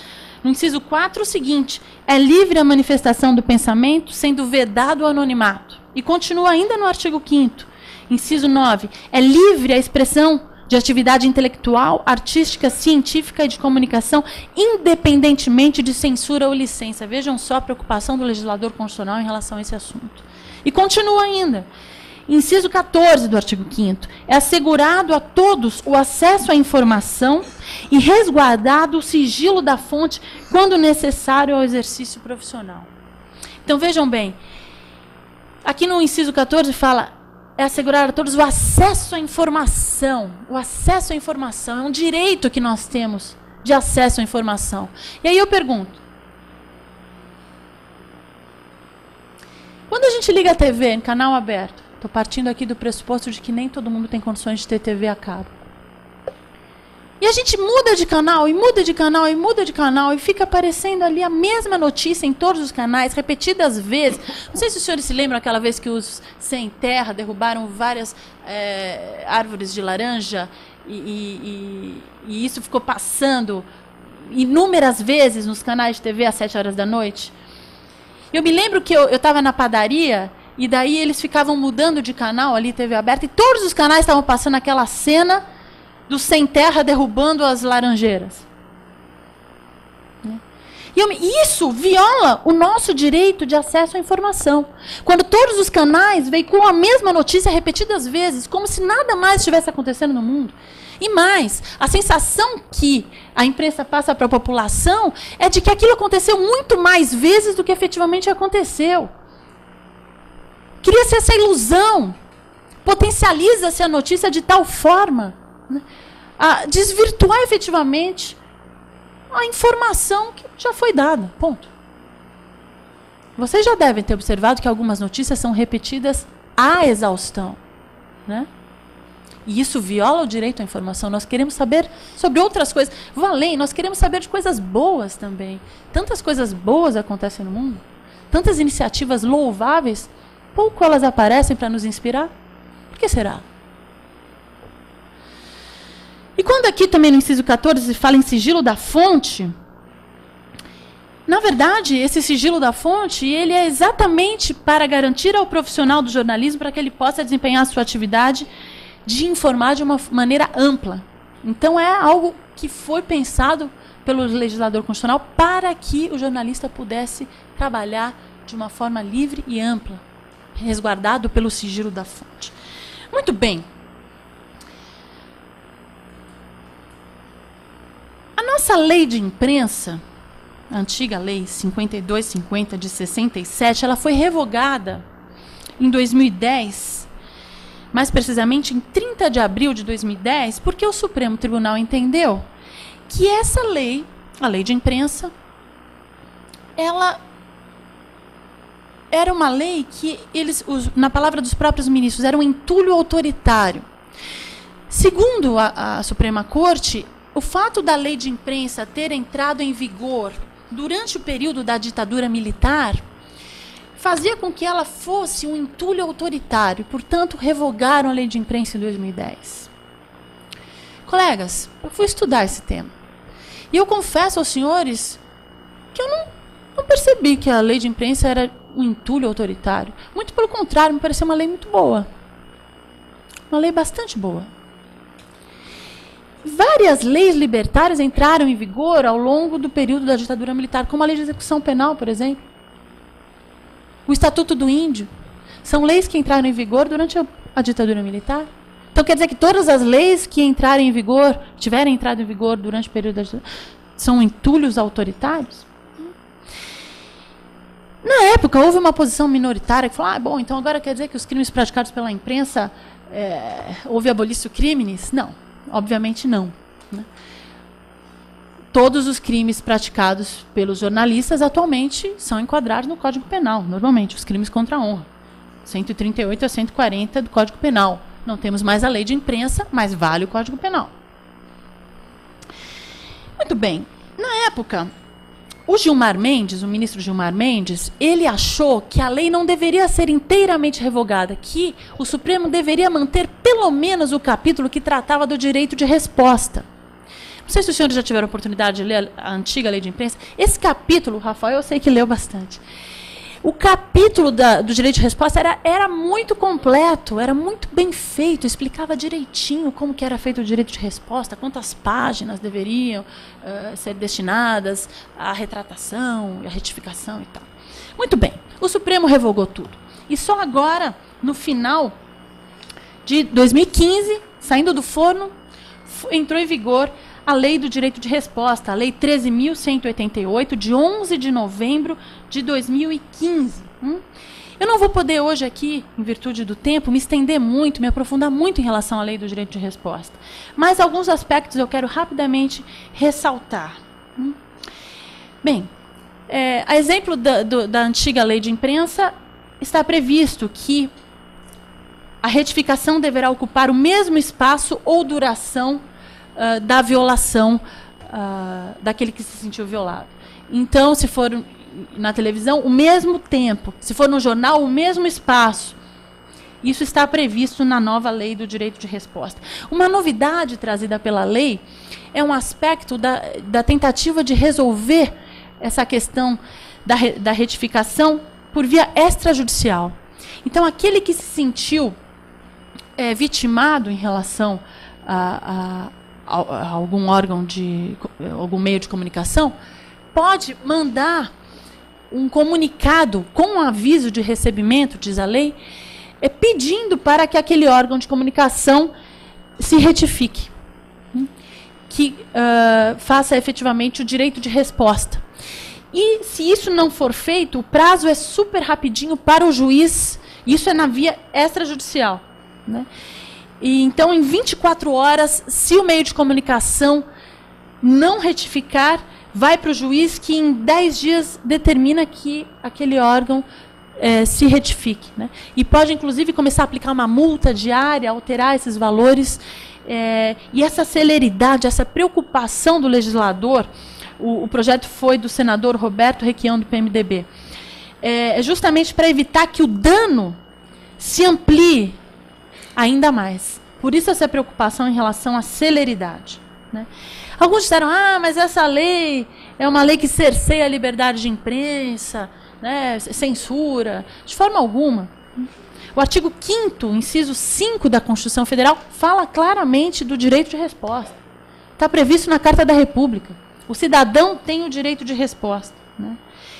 B: no inciso 4, o seguinte: é livre a manifestação do pensamento, sendo vedado o anonimato. E continua ainda no artigo 5º, inciso 9, é livre a expressão de atividade intelectual, artística, científica e de comunicação, independentemente de censura ou licença. Vejam só a preocupação do legislador constitucional em relação a esse assunto. E continua ainda. Inciso 14 do artigo 5º. É assegurado a todos o acesso à informação e resguardado o sigilo da fonte quando necessário ao exercício profissional. Então, vejam bem. Aqui no inciso 14 fala: é assegurar a todos o acesso à informação. O acesso à informação é um direito que nós temos de acesso à informação. E aí eu pergunto: quando a gente liga a TV em canal aberto, estou partindo aqui do pressuposto de que nem todo mundo tem condições de ter TV a cabo, e a gente muda de canal, e muda de canal, e muda de canal, e fica aparecendo ali a mesma notícia em todos os canais, repetidas vezes. Não sei se os senhores se lembram aquela vez que os sem terra derrubaram várias árvores de laranja, e isso ficou passando inúmeras vezes nos canais de TV às 7 horas da noite. Eu me lembro que eu estava na padaria, e daí eles ficavam mudando de canal ali, TV aberta, e todos os canais estavam passando aquela cena do sem terra derrubando as laranjeiras. E isso viola o nosso direito de acesso à informação. Quando todos os canais veiculam a mesma notícia repetidas vezes, como se nada mais estivesse acontecendo no mundo. E mais, a sensação que a imprensa passa para a população é de que aquilo aconteceu muito mais vezes do que efetivamente aconteceu. Cria-se essa ilusão, potencializa-se a notícia de tal forma, né, a desvirtuar efetivamente a informação que já foi dada. Ponto. Vocês já devem ter observado que algumas notícias são repetidas à exaustão, né? E isso viola o direito à informação. Nós queremos saber sobre outras coisas. Vou além, nós queremos saber de coisas boas também. Tantas coisas boas acontecem no mundo, tantas iniciativas louváveis, pouco elas aparecem para nos inspirar. Por que será? E quando aqui também no inciso 14 se fala em sigilo da fonte, na verdade, esse sigilo da fonte, ele é exatamente para garantir ao profissional do jornalismo para que ele possa desempenhar a sua atividade de informar de uma maneira ampla. Então é algo que foi pensado pelo legislador constitucional para que o jornalista pudesse trabalhar de uma forma livre e ampla, resguardado pelo sigilo da fonte. Muito bem. A nossa lei de imprensa, a antiga lei 5250 de 67, ela foi revogada em 2010, mais precisamente em 30 de abril de 2010, porque o Supremo Tribunal entendeu que essa lei, a lei de imprensa, ela era uma lei que eles, na palavra dos próprios ministros, era um entulho autoritário. Segundo a Suprema Corte, o fato da lei de imprensa ter entrado em vigor durante o período da ditadura militar fazia com que ela fosse um entulho autoritário, portanto, revogaram a lei de imprensa em 2010. Colegas, eu fui estudar esse tema. E eu confesso aos senhores que eu não percebi que a lei de imprensa era um entulho autoritário. Muito pelo contrário, me pareceu uma lei muito boa. Uma lei bastante boa. Várias leis libertárias entraram em vigor ao longo do período da ditadura militar, como a lei de execução penal, por exemplo. O Estatuto do Índio. São leis que entraram em vigor durante a ditadura militar. Então quer dizer que todas as leis que entrarem em vigor, tiverem entrado em vigor durante o período da ditadura, são entulhos autoritários? Na época, houve uma posição minoritária que falou, bom, então agora quer dizer que os crimes praticados pela imprensa houve abolício crimes? Não, obviamente não. Né? Todos os crimes praticados pelos jornalistas atualmente são enquadrados no Código Penal, normalmente, os crimes contra a honra. 138 a 140 do Código Penal. Não temos mais a lei de imprensa, mas vale o Código Penal. Muito bem. Na época, o Gilmar Mendes, o ministro Gilmar Mendes, ele achou que a lei não deveria ser inteiramente revogada, que o Supremo deveria manter pelo menos o capítulo que tratava do direito de resposta. Não sei se os senhores já tiveram a oportunidade de ler a antiga lei de imprensa. Esse capítulo, Rafael, eu sei que leu bastante. O capítulo do direito de resposta era muito completo, era muito bem feito, explicava direitinho como que era feito o direito de resposta, quantas páginas deveriam ser destinadas à retratação, à retificação e tal. Muito bem, o Supremo revogou tudo. E só agora, no final de 2015, saindo do forno, entrou em vigor a Lei do Direito de Resposta, a Lei 13.188, de 11 de novembro de 2015. Eu não vou poder hoje aqui, em virtude do tempo, me estender muito, me aprofundar muito em relação à Lei do Direito de Resposta. Mas alguns aspectos eu quero rapidamente ressaltar. Bem, a exemplo da antiga Lei de Imprensa, está previsto que a retificação deverá ocupar o mesmo espaço ou duração da violação daquele que se sentiu violado. Então, se for na televisão, o mesmo tempo. Se for no jornal, o mesmo espaço. Isso está previsto na nova Lei do Direito de Resposta. Uma novidade trazida pela lei é um aspecto da tentativa de resolver essa questão da retificação por via extrajudicial. Então, aquele que se sentiu vitimado em relação a algum órgão algum meio de comunicação, pode mandar um comunicado com um aviso de recebimento, diz a lei, pedindo para que aquele órgão de comunicação se retifique, que faça efetivamente o direito de resposta. E se isso não for feito, o prazo é super rapidinho para o juiz, isso é na via extrajudicial, né? E, então, em 24 horas, se o meio de comunicação não retificar, vai para o juiz que em 10 dias determina que aquele órgão se retifique, né? E pode, inclusive, começar a aplicar uma multa diária, alterar esses valores. E essa celeridade, essa preocupação do legislador, o projeto foi do senador Roberto Requião, do PMDB, é justamente para evitar que o dano se amplie ainda mais. Por isso essa preocupação em relação à celeridade, né? Alguns disseram, mas essa lei é uma lei que cerceia a liberdade de imprensa, né, censura. De forma alguma. O artigo 5º, inciso 5 da Constituição Federal, fala claramente do direito de resposta. Está previsto na Carta da República. O cidadão tem o direito de resposta, né?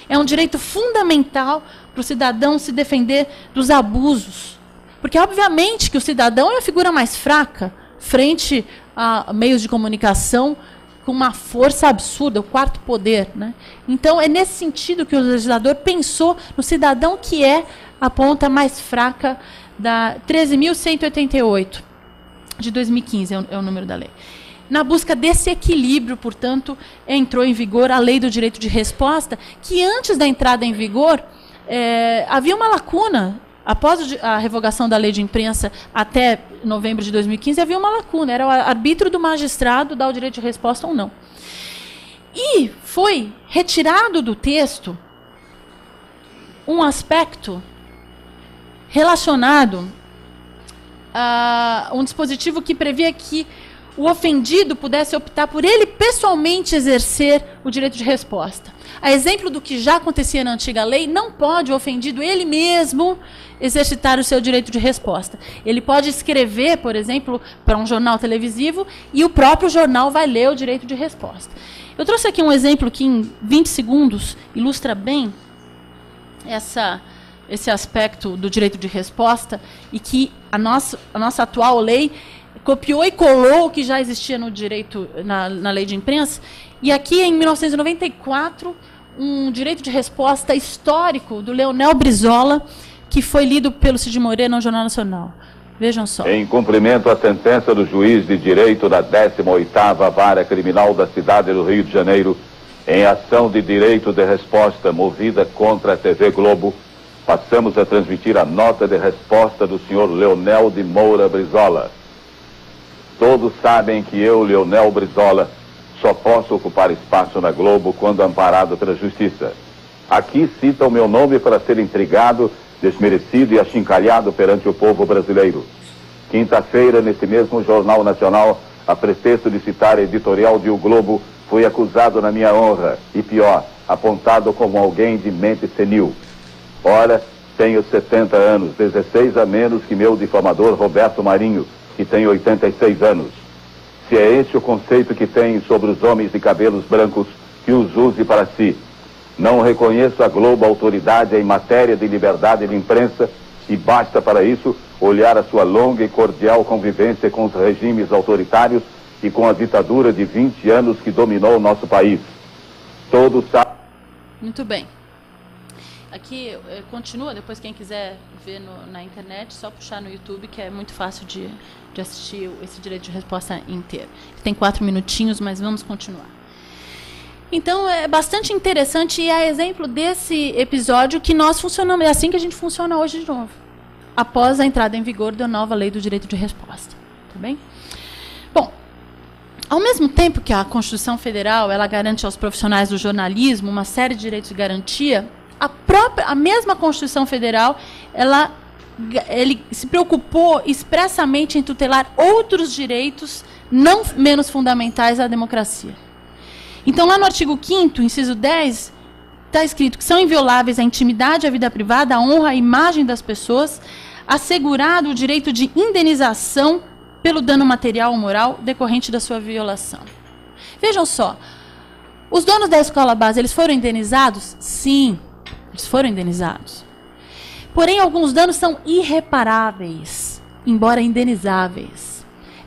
B: É um direito fundamental para o cidadão se defender dos abusos. Porque, obviamente, que o cidadão é a figura mais fraca frente a meios de comunicação com uma força absurda, o quarto poder, né? Então, é nesse sentido que o legislador pensou no cidadão que é a ponta mais fraca da 13.188, de 2015, é o número da lei. Na busca desse equilíbrio, portanto, entrou em vigor a Lei do Direito de Resposta, que antes da entrada em vigor, havia uma lacuna. Após a revogação da lei de imprensa até novembro de 2015, havia uma lacuna. Era o arbítrio do magistrado dar o direito de resposta ou não. E foi retirado do texto um aspecto relacionado a um dispositivo que previa que o ofendido pudesse optar por ele pessoalmente exercer o direito de resposta. A exemplo do que já acontecia na antiga lei, não pode o ofendido ele mesmo exercitar o seu direito de resposta. Ele pode escrever, por exemplo, para um jornal televisivo e o próprio jornal vai ler o direito de resposta. Eu trouxe aqui um exemplo que em 20 segundos ilustra bem esse aspecto do direito de resposta e que a nossa atual lei copiou e colou o que já existia no direito, na lei de imprensa. E aqui, em 1994, um direito de resposta histórico do Leonel Brizola, que foi lido pelo Cid Moreira no Jornal Nacional. Vejam só. Em cumprimento à sentença do juiz de direito da 18ª Vara Criminal da cidade do Rio de Janeiro, em ação de direito de resposta movida contra a TV Globo,
C: Passamos a transmitir a nota de resposta do senhor Leonel de Moura Brizola. Todos sabem que eu, Leonel Brizola, só posso ocupar espaço na Globo quando amparado pela justiça. Aqui cita o meu nome para ser intrigado, desmerecido e achincalhado perante o povo brasileiro. Quinta-feira, nesse mesmo Jornal Nacional, a pretexto de citar a editorial de O Globo, fui acusado na minha honra, e pior, apontado como alguém de mente senil. Ora, tenho 70 anos, 16 a menos que meu difamador Roberto Marinho, que tem 86 anos. Se é esse o conceito que tem sobre os homens de cabelos brancos, que os use para si. Não reconheço a Globo autoridade em matéria de liberdade de imprensa e basta para isso olhar a sua longa e cordial convivência com os regimes autoritários e com a ditadura de 20 anos que dominou o nosso país. Todos sabem...
B: Muito bem. Aqui continua, depois quem quiser ver na internet, só puxar no YouTube, que é muito fácil de assistir esse direito de resposta inteiro. Tem 4 minutinhos, mas vamos continuar. Então, é bastante interessante e é exemplo desse episódio que nós funcionamos. É assim que a gente funciona hoje de novo, após a entrada em vigor da nova lei do direito de resposta. Tá bem? Bom, ao mesmo tempo que a Constituição Federal ela garante aos profissionais do jornalismo uma série de direitos de garantia, a mesma Constituição Federal ele se preocupou expressamente em tutelar outros direitos não menos fundamentais à democracia. Então, lá no artigo 5º, inciso 10, está escrito que são invioláveis a intimidade, a vida privada, a honra, a imagem das pessoas, assegurado o direito de indenização pelo dano material ou moral decorrente da sua violação. Vejam só, os donos da escola base, eles foram indenizados? Sim, eles foram indenizados. Porém, alguns danos são irreparáveis, embora indenizáveis.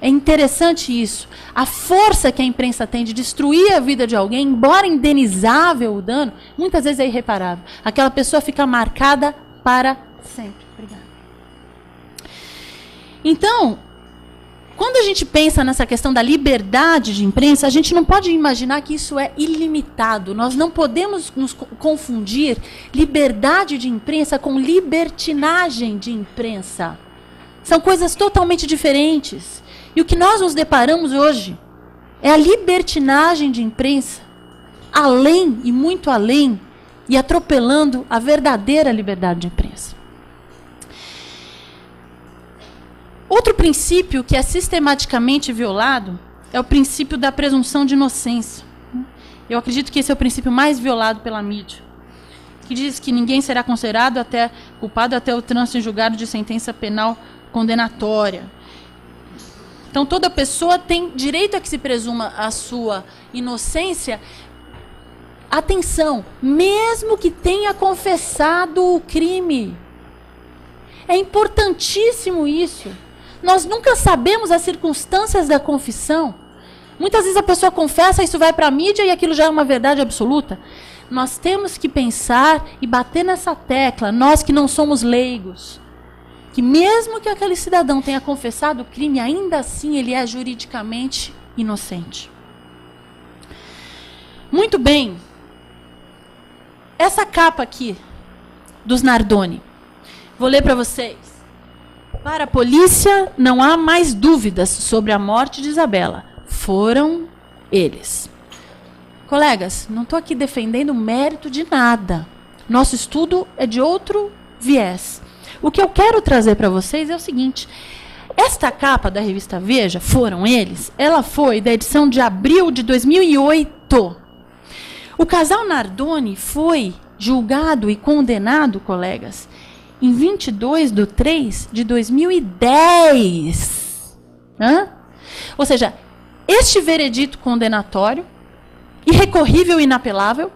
B: É interessante isso. A força que a imprensa tem de destruir a vida de alguém, embora indenizável o dano, muitas vezes é irreparável. Aquela pessoa fica marcada para sempre. Obrigada. Então, quando a gente pensa nessa questão da liberdade de imprensa, a gente não pode imaginar que isso é ilimitado. Nós não podemos nos confundir liberdade de imprensa com libertinagem de imprensa. São coisas totalmente diferentes. E o que nós nos deparamos hoje é a libertinagem de imprensa, além e muito além, e atropelando a verdadeira liberdade de imprensa. Outro princípio que é sistematicamente violado é o princípio da presunção de inocência. Eu acredito que esse é o princípio mais violado pela mídia, que diz que ninguém será considerado culpado até o trânsito em julgado de sentença penal condenatória. Então, toda pessoa tem direito a que se presuma a sua inocência. Atenção, mesmo que tenha confessado o crime. É importantíssimo isso. Nós nunca sabemos as circunstâncias da confissão. Muitas vezes a pessoa confessa, isso vai para a mídia e aquilo já é uma verdade absoluta. Nós temos que pensar e bater nessa tecla, nós que não somos leigos, que mesmo que aquele cidadão tenha confessado o crime, ainda assim ele é juridicamente inocente. Muito bem. Essa capa aqui, dos Nardoni, vou ler para vocês. Para a polícia, não há mais dúvidas sobre a morte de Isabela. Foram eles. Colegas, não estou aqui defendendo o mérito de nada. Nosso estudo é de outro viés. O que eu quero trazer para vocês é o seguinte. Esta capa da revista Veja, Foram Eles, ela foi da edição de abril de 2008. O casal Nardoni foi julgado e condenado, colegas, em 22/3/2010. Ou seja, este veredito condenatório, irrecorrível e inapelável,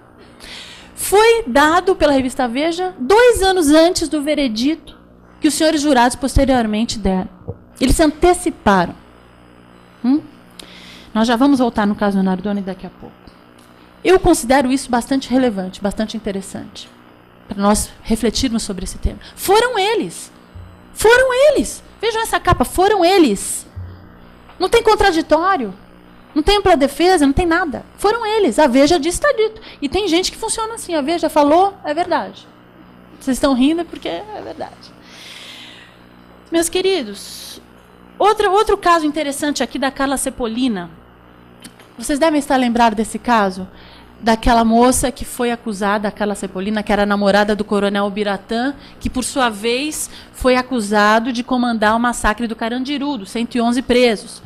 B: foi dado pela revista Veja 2 anos antes do veredito que os senhores jurados posteriormente deram. Eles se anteciparam. Nós já vamos voltar no caso do Nardoni daqui a pouco. Eu considero isso bastante relevante, bastante interessante, para nós refletirmos sobre esse tema. Foram eles. Foram eles. Vejam essa capa, foram eles. Não tem contraditório, não tem ampla defesa, não tem nada. Foram eles. A Veja disse, está dito. E tem gente que funciona assim, a Veja falou, é verdade. Vocês estão rindo porque é verdade. Meus queridos, outro caso interessante aqui da Carla Sepolina. Vocês devem estar lembrados desse caso? Daquela moça que foi acusada, a Carla Sepolina, que era namorada do coronel Ubiratã, que, por sua vez, foi acusado de comandar o massacre do Carandiru, dos 111 presos.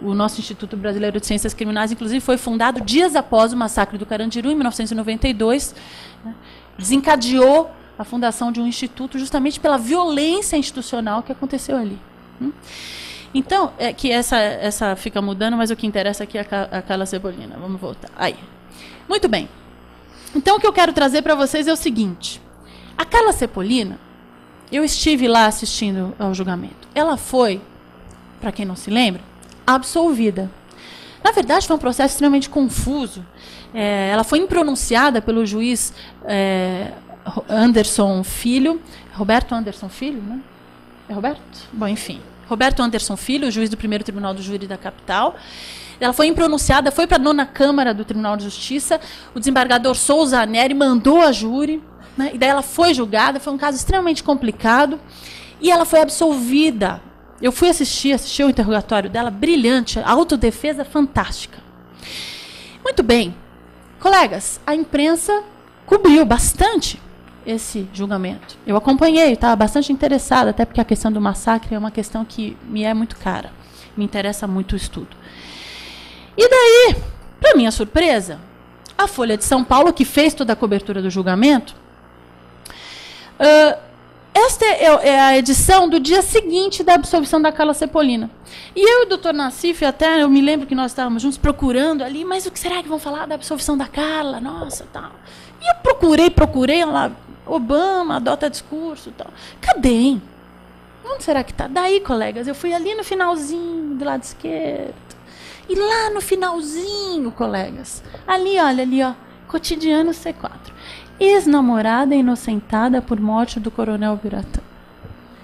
B: O nosso Instituto Brasileiro de Ciências Criminais, inclusive, foi fundado dias após o massacre do Carandiru, em 1992. Né? Desencadeou a fundação de um instituto justamente pela violência institucional que aconteceu ali. Então, é que essa fica mudando, mas o que interessa aqui é a Carla Sepolina. Vamos voltar. Aí. Muito bem. Então, o que eu quero trazer para vocês é o seguinte. A Carla Sepolina, eu estive lá assistindo ao julgamento. Ela foi, para quem não se lembra, absolvida. Na verdade, foi um processo extremamente confuso. Ela foi impronunciada pelo juiz Anderson Filho. Roberto Anderson Filho, né? É Roberto? Bom, enfim. Roberto Anderson Filho, o juiz do primeiro tribunal do júri da capital. Ela foi impronunciada, foi para a 9ª Câmara do Tribunal de Justiça. O desembargador Souza Neri mandou a júri, né? E daí ela foi julgada. Foi um caso extremamente complicado. E ela foi absolvida. Eu fui assistir o interrogatório dela, brilhante, autodefesa fantástica. Muito bem. Colegas, a imprensa cobriu bastante esse julgamento. Eu acompanhei, estava bastante interessada, até porque a questão do massacre é uma questão que me é muito cara. Me interessa muito o estudo. E daí, para minha surpresa, a Folha de São Paulo, que fez toda a cobertura do julgamento, esta é a edição do dia seguinte da absolvição da Carla Sepolina. E eu e o doutor Nassif, até eu me lembro que nós estávamos juntos procurando ali, mas o que será que vão falar da absolvição da Carla? Nossa, tal. E eu procurei, lá, Obama, adota discurso, tal. Cadê, hein? Onde será que está? Daí, colegas, eu fui ali no finalzinho, do lado esquerdo. E lá no finalzinho, colegas, ali, olha, ali, ó, Cotidiano C4. Ex-namorada inocentada por morte do coronel Ubiratã.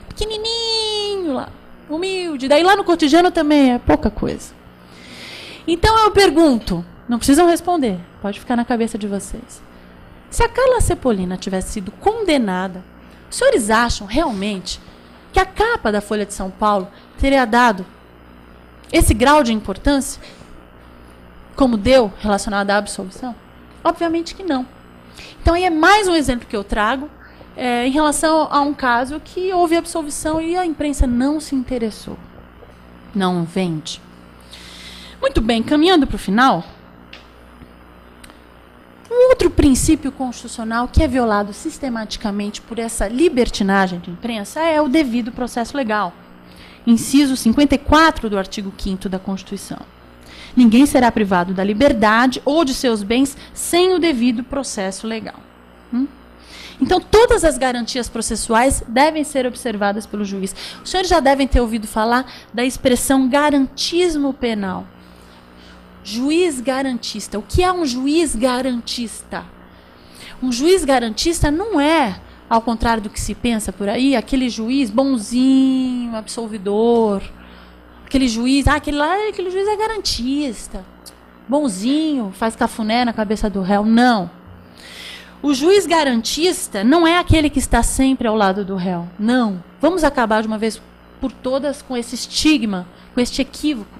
B: Pequenininho lá, humilde. Daí lá no Cotidiano também é pouca coisa. Então eu pergunto, não precisam responder, pode ficar na cabeça de vocês. Se a Carla Sepolina tivesse sido condenada, os senhores acham realmente que a capa da Folha de São Paulo teria dado esse grau de importância, como deu relacionado à absolvição? Obviamente que não. Então, aí é mais um exemplo que eu trago em relação a um caso que houve absolvição e a imprensa não se interessou. Não vende. Muito bem, caminhando para o final, um outro princípio constitucional que é violado sistematicamente por essa libertinagem de imprensa é o devido processo legal. Inciso 54 do artigo 5º da Constituição. Ninguém será privado da liberdade ou de seus bens sem o devido processo legal. Então, todas as garantias processuais devem ser observadas pelo juiz. Os senhores já devem ter ouvido falar da expressão garantismo penal. Juiz garantista. O que é um juiz garantista? Um juiz garantista não é, ao contrário do que se pensa por aí, aquele juiz bonzinho, absolvidor, aquele juiz, aquele juiz é garantista, bonzinho, faz cafuné na cabeça do réu. Não. O juiz garantista não é aquele que está sempre ao lado do réu. Não. Vamos acabar de uma vez por todas com esse estigma, com este equívoco.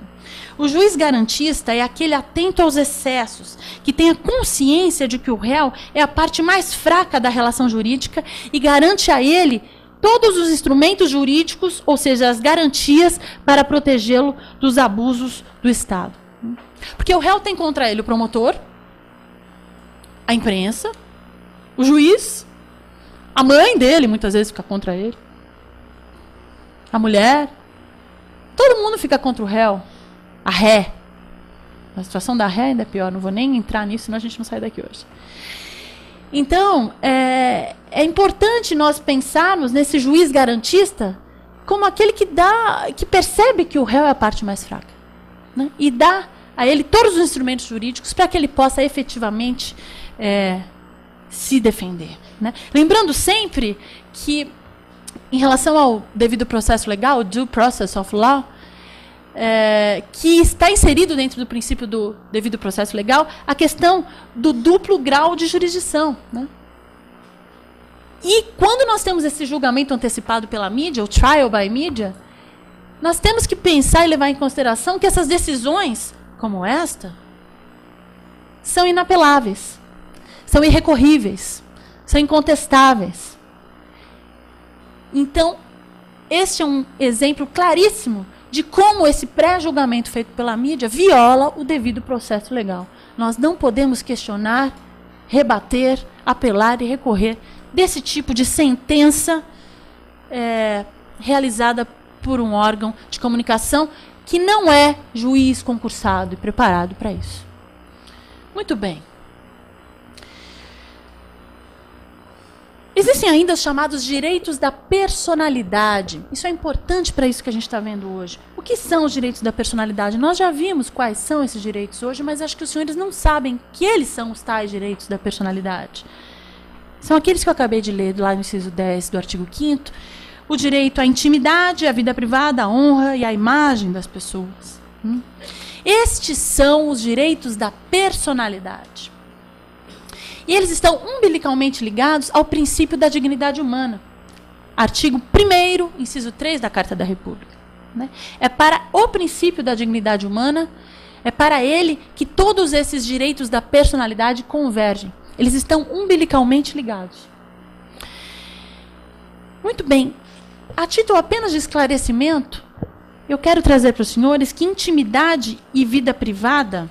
B: O juiz garantista é aquele atento aos excessos, que tem a consciência de que o réu é a parte mais fraca da relação jurídica e garante a ele todos os instrumentos jurídicos, ou seja, as garantias para protegê-lo dos abusos do Estado. Porque o réu tem contra ele o promotor, a imprensa, o juiz, a mãe dele muitas vezes fica contra ele, a mulher, todo mundo fica contra o réu. A ré. A situação da ré ainda é pior, não vou nem entrar nisso, senão a gente não sai daqui hoje. Então, é importante nós pensarmos nesse juiz garantista como aquele que percebe que o réu é a parte mais fraca, né? E dá a ele todos os instrumentos jurídicos para que ele possa efetivamente se defender, né? Lembrando sempre que, em relação ao devido processo legal, o due process of law, que está inserido dentro do princípio do devido processo legal, a questão do duplo grau de jurisdição, né? E quando nós temos esse julgamento antecipado pela mídia, o trial by media, nós temos que pensar e levar em consideração que essas decisões, como esta, são inapeláveis, são irrecorríveis, são incontestáveis. Então, este é um exemplo claríssimo de como esse pré-julgamento feito pela mídia viola o devido processo legal. Nós não podemos questionar, rebater, apelar e recorrer desse tipo de sentença realizada por um órgão de comunicação que não é juiz concursado e preparado para isso. Muito bem. Existem ainda os chamados direitos da personalidade. Isso é importante para isso que a gente está vendo hoje. O que são os direitos da personalidade? Nós já vimos quais são esses direitos hoje, mas acho que os senhores não sabem que eles são os tais direitos da personalidade. São aqueles que eu acabei de ler lá no inciso 10 do artigo 5º, o direito à intimidade, à vida privada, à honra e à imagem das pessoas. Estes são os direitos da personalidade. E eles estão umbilicalmente ligados ao princípio da dignidade humana. Artigo 1º, inciso 3 da Carta da República. É para o princípio da dignidade humana, é para ele que todos esses direitos da personalidade convergem. Eles estão umbilicalmente ligados. Muito bem. A título apenas de esclarecimento, eu quero trazer para os senhores que intimidade e vida privada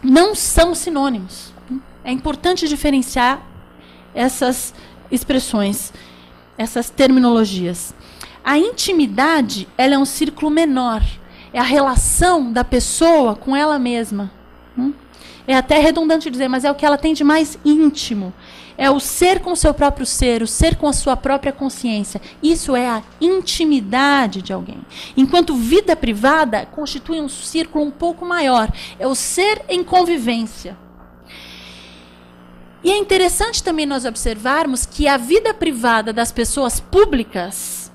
B: não são sinônimos. É importante diferenciar essas expressões, essas terminologias. A intimidade, ela é um círculo menor. É a relação da pessoa com ela mesma. É até redundante dizer, mas é o que ela tem de mais íntimo. É o ser com o seu próprio ser, o ser com a sua própria consciência. Isso é a intimidade de alguém. Enquanto vida privada constitui um círculo um pouco maior. É o ser em convivência. E é interessante também nós observarmos que a vida privada das pessoas públicas,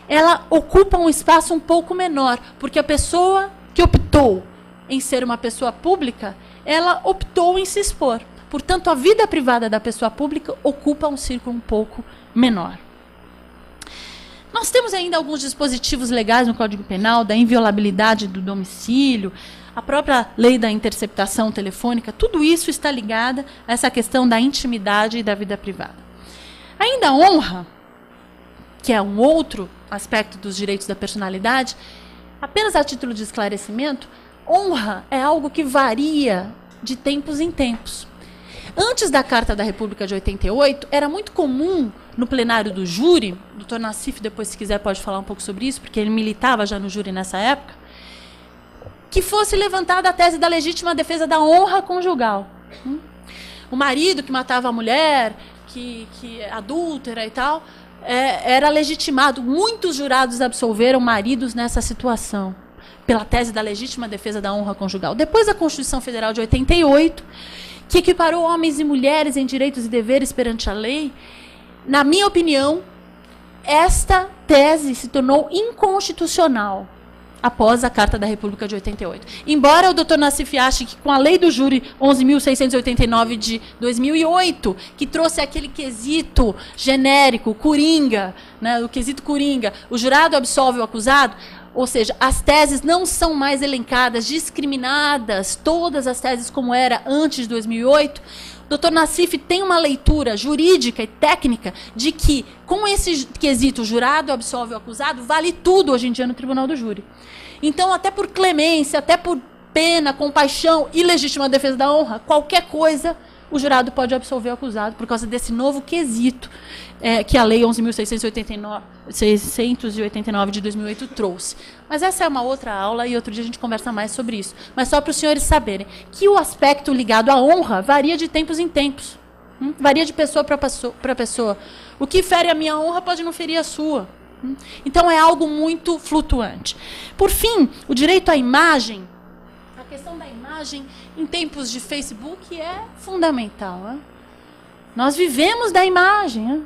B: ela ocupa um espaço um pouco menor, porque a pessoa que optou em ser uma pessoa pública, ela optou em se expor. Portanto, a vida privada da pessoa pública ocupa um círculo um pouco menor. Nós temos ainda alguns dispositivos legais no Código Penal, da inviolabilidade do domicílio, a própria lei da interceptação telefônica, tudo isso está ligado a essa questão da intimidade e da vida privada. Ainda a honra, que é um outro aspecto dos direitos da personalidade, apenas a título de esclarecimento, honra é algo que varia de tempos em tempos. Antes da Carta da República de 88, era muito comum no plenário do júri, o doutor Nassif, depois, se quiser, pode falar um pouco sobre isso, porque ele militava já no júri nessa época, que fosse levantada a tese da legítima defesa da honra conjugal. O marido que matava a mulher, que adúltera e tal, era legitimado. Muitos jurados absolveram maridos nessa situação, pela tese da legítima defesa da honra conjugal. Depois da Constituição Federal de 88, que equiparou homens e mulheres em direitos e deveres perante a lei, na minha opinião, esta tese se tornou inconstitucional após a Carta da República de 88. Embora o doutor Nassif ache que com a lei do júri 11.689 de 2008, que trouxe aquele quesito genérico, coringa, o quesito coringa, o jurado absolve o acusado, ou seja, as teses não são mais elencadas, discriminadas, todas as teses como era antes de 2008, o doutor Nassif tem uma leitura jurídica e técnica de que, com esse quesito, o jurado absolve o acusado, vale tudo hoje em dia no Tribunal do Júri. Então, até por clemência, até por pena, compaixão e legítima defesa da honra, qualquer coisa, o jurado pode absolver o acusado por causa desse novo quesito que a Lei 11.689 de 2008 trouxe. Mas essa é uma outra aula e outro dia a gente conversa mais sobre isso. Mas só para os senhores saberem que o aspecto ligado à honra varia de tempos em tempos. Varia de pessoa para pessoa. O que fere a minha honra pode não ferir a sua. Então é algo muito flutuante. Por fim, o direito à imagem, a questão da imagem em tempos de Facebook é fundamental. Nós vivemos da imagem.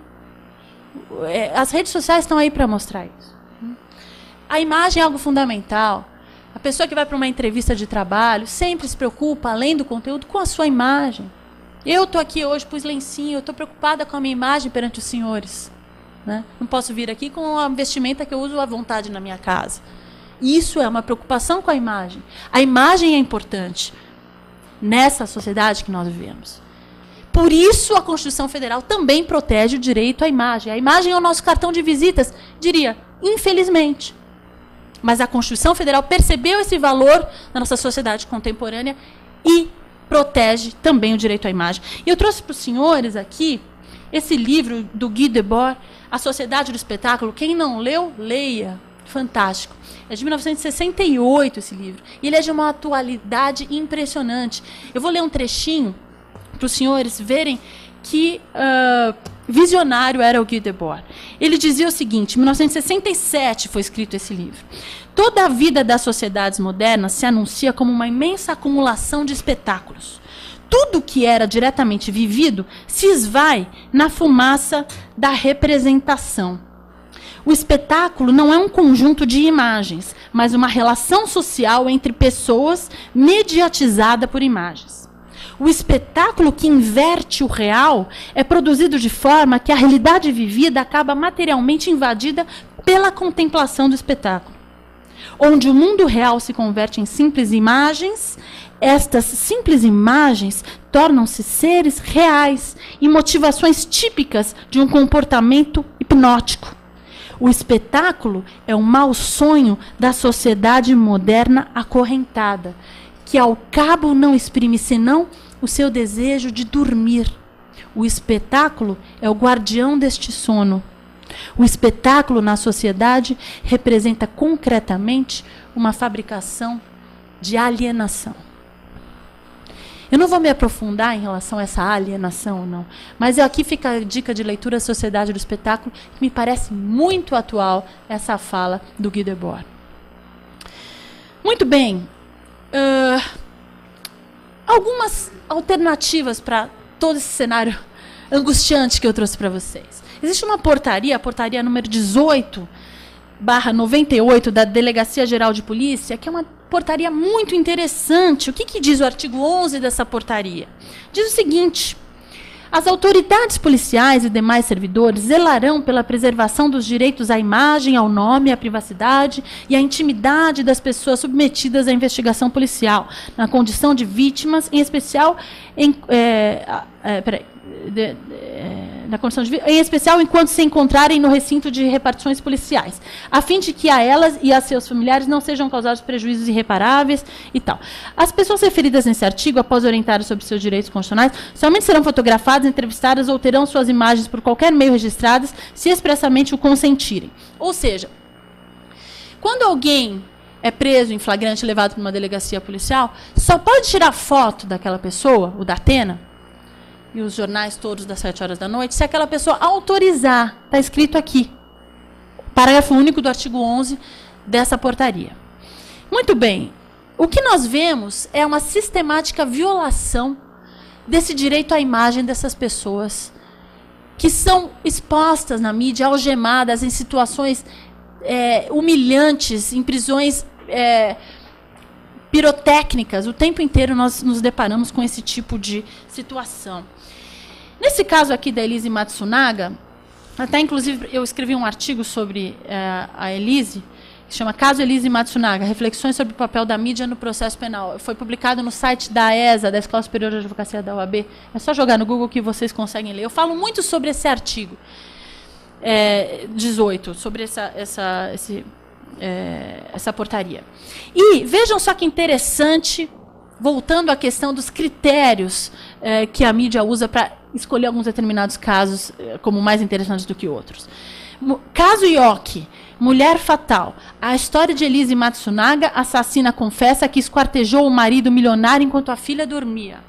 B: As redes sociais estão aí para mostrar isso. A imagem é algo fundamental. A pessoa que vai para uma entrevista de trabalho sempre se preocupa, além do conteúdo, com a sua imagem. Eu estou aqui hoje, pus lencinho, eu estou preocupada com a minha imagem perante os senhores. Né? Não posso vir aqui com a vestimenta que eu uso à vontade na minha casa. Isso é uma preocupação com a imagem. A imagem é importante nessa sociedade que nós vivemos. Por isso, a Constituição Federal também protege o direito à imagem. A imagem é o nosso cartão de visitas, diria, infelizmente. Mas a Constituição Federal percebeu esse valor na nossa sociedade contemporânea e protege também o direito à imagem. E eu trouxe para os senhores aqui esse livro do Guy Debord, A Sociedade do Espetáculo. Quem não leu, leia. Fantástico. É de 1968 esse livro. E ele é de uma atualidade impressionante. Eu vou ler um trechinho para os senhores verem que visionário era o Guy Debord. Ele dizia o seguinte, em 1967 foi escrito esse livro. Toda a vida das sociedades modernas se anuncia como uma imensa acumulação de espetáculos. Tudo que era diretamente vivido se esvai na fumaça da representação. O espetáculo não é um conjunto de imagens, mas uma relação social entre pessoas mediatizada por imagens. O espetáculo que inverte o real é produzido de forma que a realidade vivida acaba materialmente invadida pela contemplação do espetáculo. Onde o mundo real se converte em simples imagens, estas simples imagens tornam-se seres reais e motivações típicas de um comportamento hipnótico. O espetáculo é o mau sonho da sociedade moderna acorrentada, que ao cabo não exprime senão o seu desejo de dormir. O espetáculo é o guardião deste sono. O espetáculo na sociedade representa concretamente uma fabricação de alienação. Eu não vou me aprofundar em relação a essa alienação, não. Mas aqui fica a dica de leitura Sociedade do Espetáculo, que me parece muito atual essa fala do Guy Debord. Muito bem. Algumas alternativas para todo esse cenário angustiante que eu trouxe para vocês. Existe uma portaria, a portaria número 18/98 da Delegacia Geral de Polícia, que é uma portaria muito interessante. O que diz o artigo 11 dessa portaria? Diz o seguinte: as autoridades policiais e demais servidores zelarão pela preservação dos direitos à imagem, ao nome, à privacidade e à intimidade das pessoas submetidas à investigação policial, na condição de vítimas, em especial em especial enquanto se encontrarem no recinto de repartições policiais, a fim de que a elas e a seus familiares não sejam causados prejuízos irreparáveis e tal. As pessoas referidas nesse artigo, após orientarem sobre seus direitos constitucionais, somente serão fotografadas, entrevistadas ou terão suas imagens por qualquer meio registradas, se expressamente o consentirem. Ou seja, quando alguém é preso em flagrante e levado para uma delegacia policial, só pode tirar foto daquela pessoa, o da Atena, e os jornais todos das 7 horas da noite, se aquela pessoa autorizar. Está escrito aqui. Parágrafo único do artigo 11 dessa portaria. Muito bem. O que nós vemos é uma sistemática violação desse direito à imagem dessas pessoas que são expostas na mídia, algemadas em situações humilhantes, em prisões pirotécnicas. O tempo inteiro nós nos deparamos com esse tipo de situação. Nesse caso aqui da Elise Matsunaga, até inclusive eu escrevi um artigo sobre a Elise, que se chama Caso Elise Matsunaga, Reflexões sobre o papel da mídia no processo penal. Foi publicado no site da ESA, da Escola Superior de Advocacia da UAB. É só jogar no Google que vocês conseguem ler. Eu falo muito sobre esse artigo 18, sobre essa portaria. E vejam só que interessante, voltando à questão dos critérios que a mídia usa para escolher alguns determinados casos como mais interessantes do que outros. Caso Ioki, mulher fatal. A história de Elise Matsunaga, assassina confessa que esquartejou o marido milionário enquanto a filha dormia.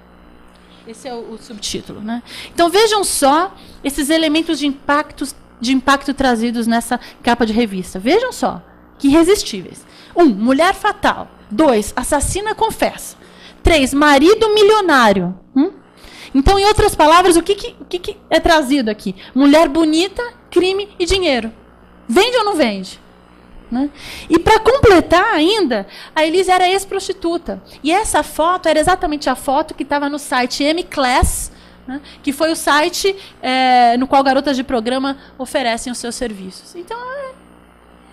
B: Esse é o subtítulo, né? Então vejam só esses elementos de impacto trazidos nessa capa de revista. Vejam só, que irresistíveis. 1, mulher fatal. 2, assassina confessa. 3, marido milionário. Então, em outras palavras, o que é trazido aqui? Mulher bonita, crime e dinheiro. Vende ou não vende? Né? E para completar ainda, a Elise era ex-prostituta. E essa foto era exatamente a foto que estava no site M-Class né, que foi o site no qual garotas de programa oferecem os seus serviços. Então,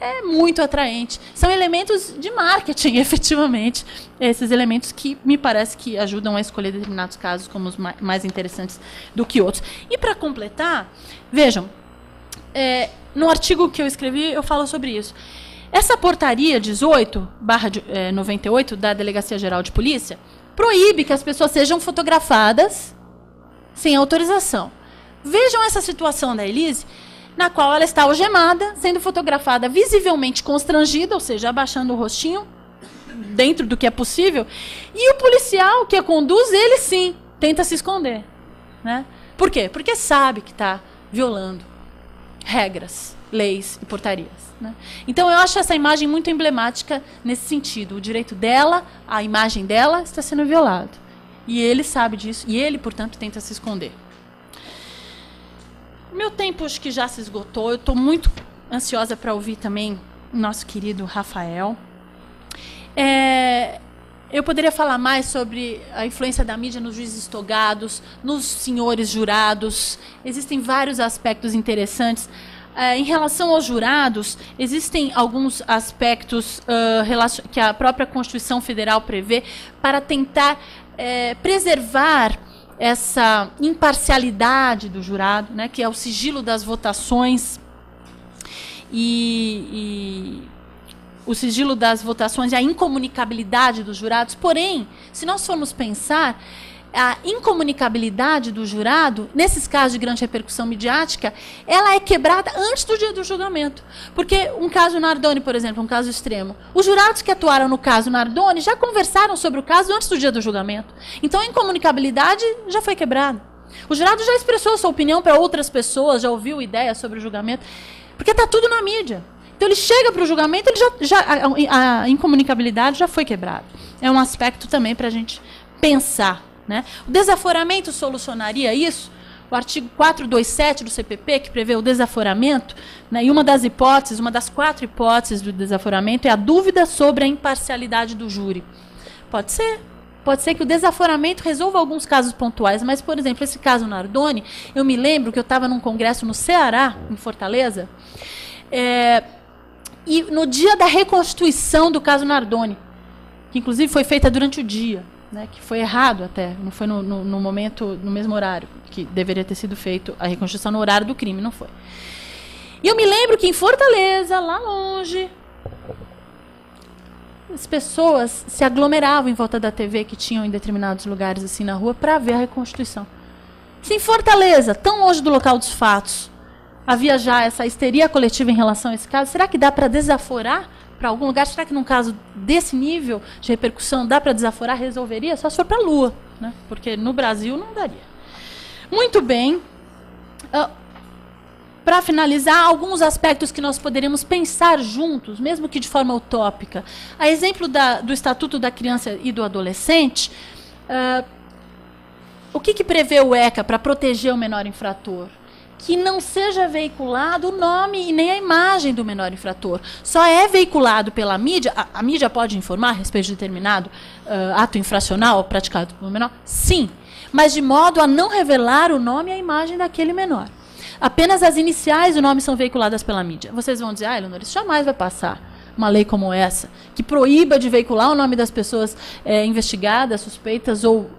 B: é muito atraente. São elementos de marketing, efetivamente. Esses elementos que me parece que ajudam a escolher determinados casos como os mais interessantes do que outros. E para completar, vejam, no artigo que eu escrevi, eu falo sobre isso. Essa portaria 18/98 da Delegacia Geral de Polícia proíbe que as pessoas sejam fotografadas sem autorização. Vejam essa situação da Elise, na qual ela está algemada, sendo fotografada visivelmente constrangida, ou seja, abaixando o rostinho, dentro do que é possível, e o policial que a conduz, ele sim, tenta se esconder. Né? Por quê? Porque sabe que está violando regras, leis e portarias. Né? Então, eu acho essa imagem muito emblemática nesse sentido. O direito dela, a imagem dela, está sendo violado. E ele sabe disso, e ele, portanto, tenta se esconder. Meu tempo acho que já se esgotou. Eu estou muito ansiosa para ouvir também o nosso querido Rafael. Eu poderia falar mais sobre a influência da mídia nos juízes togados, nos senhores jurados. Existem vários aspectos interessantes. Em relação aos jurados, existem alguns aspectos que a própria Constituição Federal prevê para tentar preservar essa imparcialidade do jurado, né, que é o sigilo das votações e o sigilo das votações e a incomunicabilidade dos jurados. Porém, se nós formos pensar, a incomunicabilidade do jurado, nesses casos de grande repercussão midiática, ela é quebrada antes do dia do julgamento. Porque um caso Nardoni, por exemplo, um caso extremo, os jurados que atuaram no caso Nardoni já conversaram sobre o caso antes do dia do julgamento. Então a incomunicabilidade já foi quebrada. O jurado já expressou sua opinião para outras pessoas, já ouviu ideias sobre o julgamento, porque está tudo na mídia. Então ele chega para o julgamento, a incomunicabilidade já foi quebrada. É um aspecto também para a gente pensar. Né? O desaforamento solucionaria isso? O artigo 427 do CPP, que prevê o desaforamento, né, e uma das 4 hipóteses do desaforamento é a dúvida sobre a imparcialidade do júri. Pode ser. Pode ser que o desaforamento resolva alguns casos pontuais, mas, por exemplo, esse caso Nardoni, eu me lembro que eu estava num congresso no Ceará, em Fortaleza, e no dia da reconstituição do caso Nardoni, que inclusive foi feita durante o dia, né, que foi errado até, não foi no momento, no mesmo horário, que deveria ter sido feito a reconstituição no horário do crime, não foi. E eu me lembro que em Fortaleza, lá longe, as pessoas se aglomeravam em volta da TV que tinham em determinados lugares assim na rua para ver a reconstituição. Se em Fortaleza, tão longe do local dos fatos, havia já essa histeria coletiva em relação a esse caso, será que dá para desaforar para algum lugar? Será que num caso desse nível de repercussão dá para desaforar? Resolveria? Só se for para a Lua, né? Porque no Brasil não daria. Muito bem. Para finalizar, alguns aspectos que nós poderíamos pensar juntos, mesmo que de forma utópica. A exemplo do Estatuto da Criança e do Adolescente, o que prevê o ECA para proteger o menor infrator? Que não seja veiculado o nome e nem a imagem do menor infrator. Só é veiculado pela mídia. A mídia pode informar a respeito de determinado ato infracional praticado pelo menor? Sim, mas de modo a não revelar o nome e a imagem daquele menor. Apenas as iniciais do nome são veiculadas pela mídia. Vocês vão dizer, Eleonora, isso jamais vai passar. Uma lei como essa, que proíba de veicular o nome das pessoas investigadas, suspeitas ou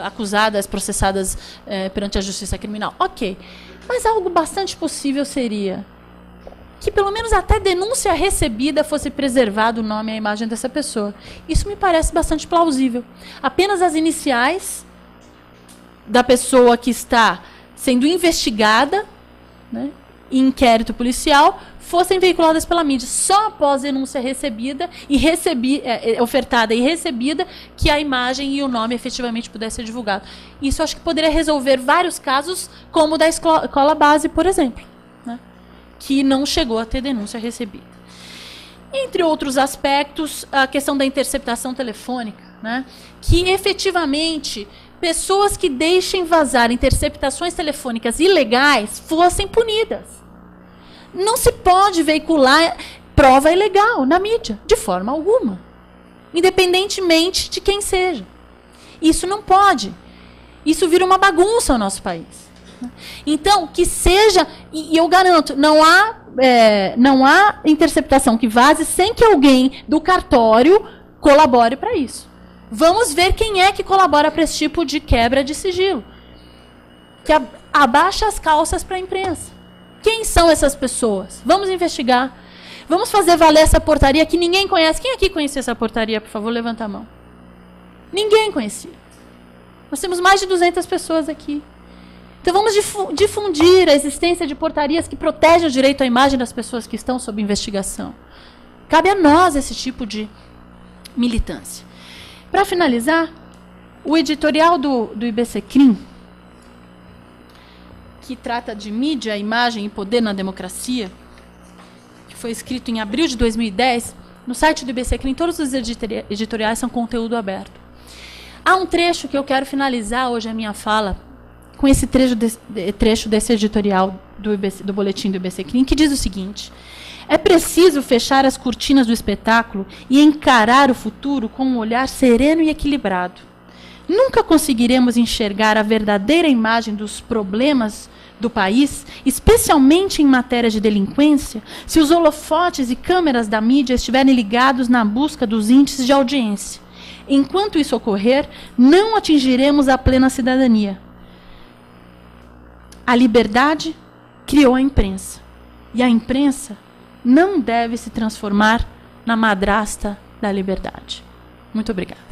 B: acusadas, processadas perante a justiça criminal. Ok. Mas algo bastante possível seria que pelo menos até denúncia recebida fosse preservado o nome e a imagem dessa pessoa. Isso me parece bastante plausível. Apenas as iniciais da pessoa que está sendo investigada, né, em inquérito policial, fossem veiculadas pela mídia. Só após denúncia recebida e ofertada e recebida que a imagem e o nome efetivamente pudessem ser divulgados. Isso acho que poderia resolver vários casos, como o da escola base, por exemplo, né, que não chegou a ter denúncia recebida. Entre outros aspectos, a questão da interceptação telefônica, né, que efetivamente pessoas que deixem vazar interceptações telefônicas ilegais fossem punidas. Não se pode veicular prova ilegal na mídia, de forma alguma, independentemente de quem seja. Isso não pode. Isso vira uma bagunça no nosso país. Então, que seja, e eu garanto, não há interceptação que vaze sem que alguém do cartório colabore para isso. Vamos ver quem é que colabora para esse tipo de quebra de sigilo. Que abaixa as calças para a imprensa. Quem são essas pessoas? Vamos investigar. Vamos fazer valer essa portaria que ninguém conhece. Quem aqui conhecia essa portaria? Por favor, levanta a mão. Ninguém conhecia. Nós temos mais de 200 pessoas aqui. Então vamos difundir a existência de portarias que protegem o direito à imagem das pessoas que estão sob investigação. Cabe a nós esse tipo de militância. Para finalizar, o editorial do IBCCRIM, que trata de mídia, imagem e poder na democracia, que foi escrito em abril de 2010, no site do IBCCRIM, todos os editoriais são conteúdo aberto. Há um trecho que eu quero finalizar hoje a minha fala, com esse trecho desse editorial do boletim do IBCCRIM, que diz o seguinte: é preciso fechar as cortinas do espetáculo e encarar o futuro com um olhar sereno e equilibrado. Nunca conseguiremos enxergar a verdadeira imagem dos problemas do país, especialmente em matéria de delinquência, se os holofotes e câmeras da mídia estiverem ligados na busca dos índices de audiência. Enquanto isso ocorrer, não atingiremos a plena cidadania. A liberdade criou a imprensa. E a imprensa não deve se transformar na madrasta da liberdade. Muito obrigada.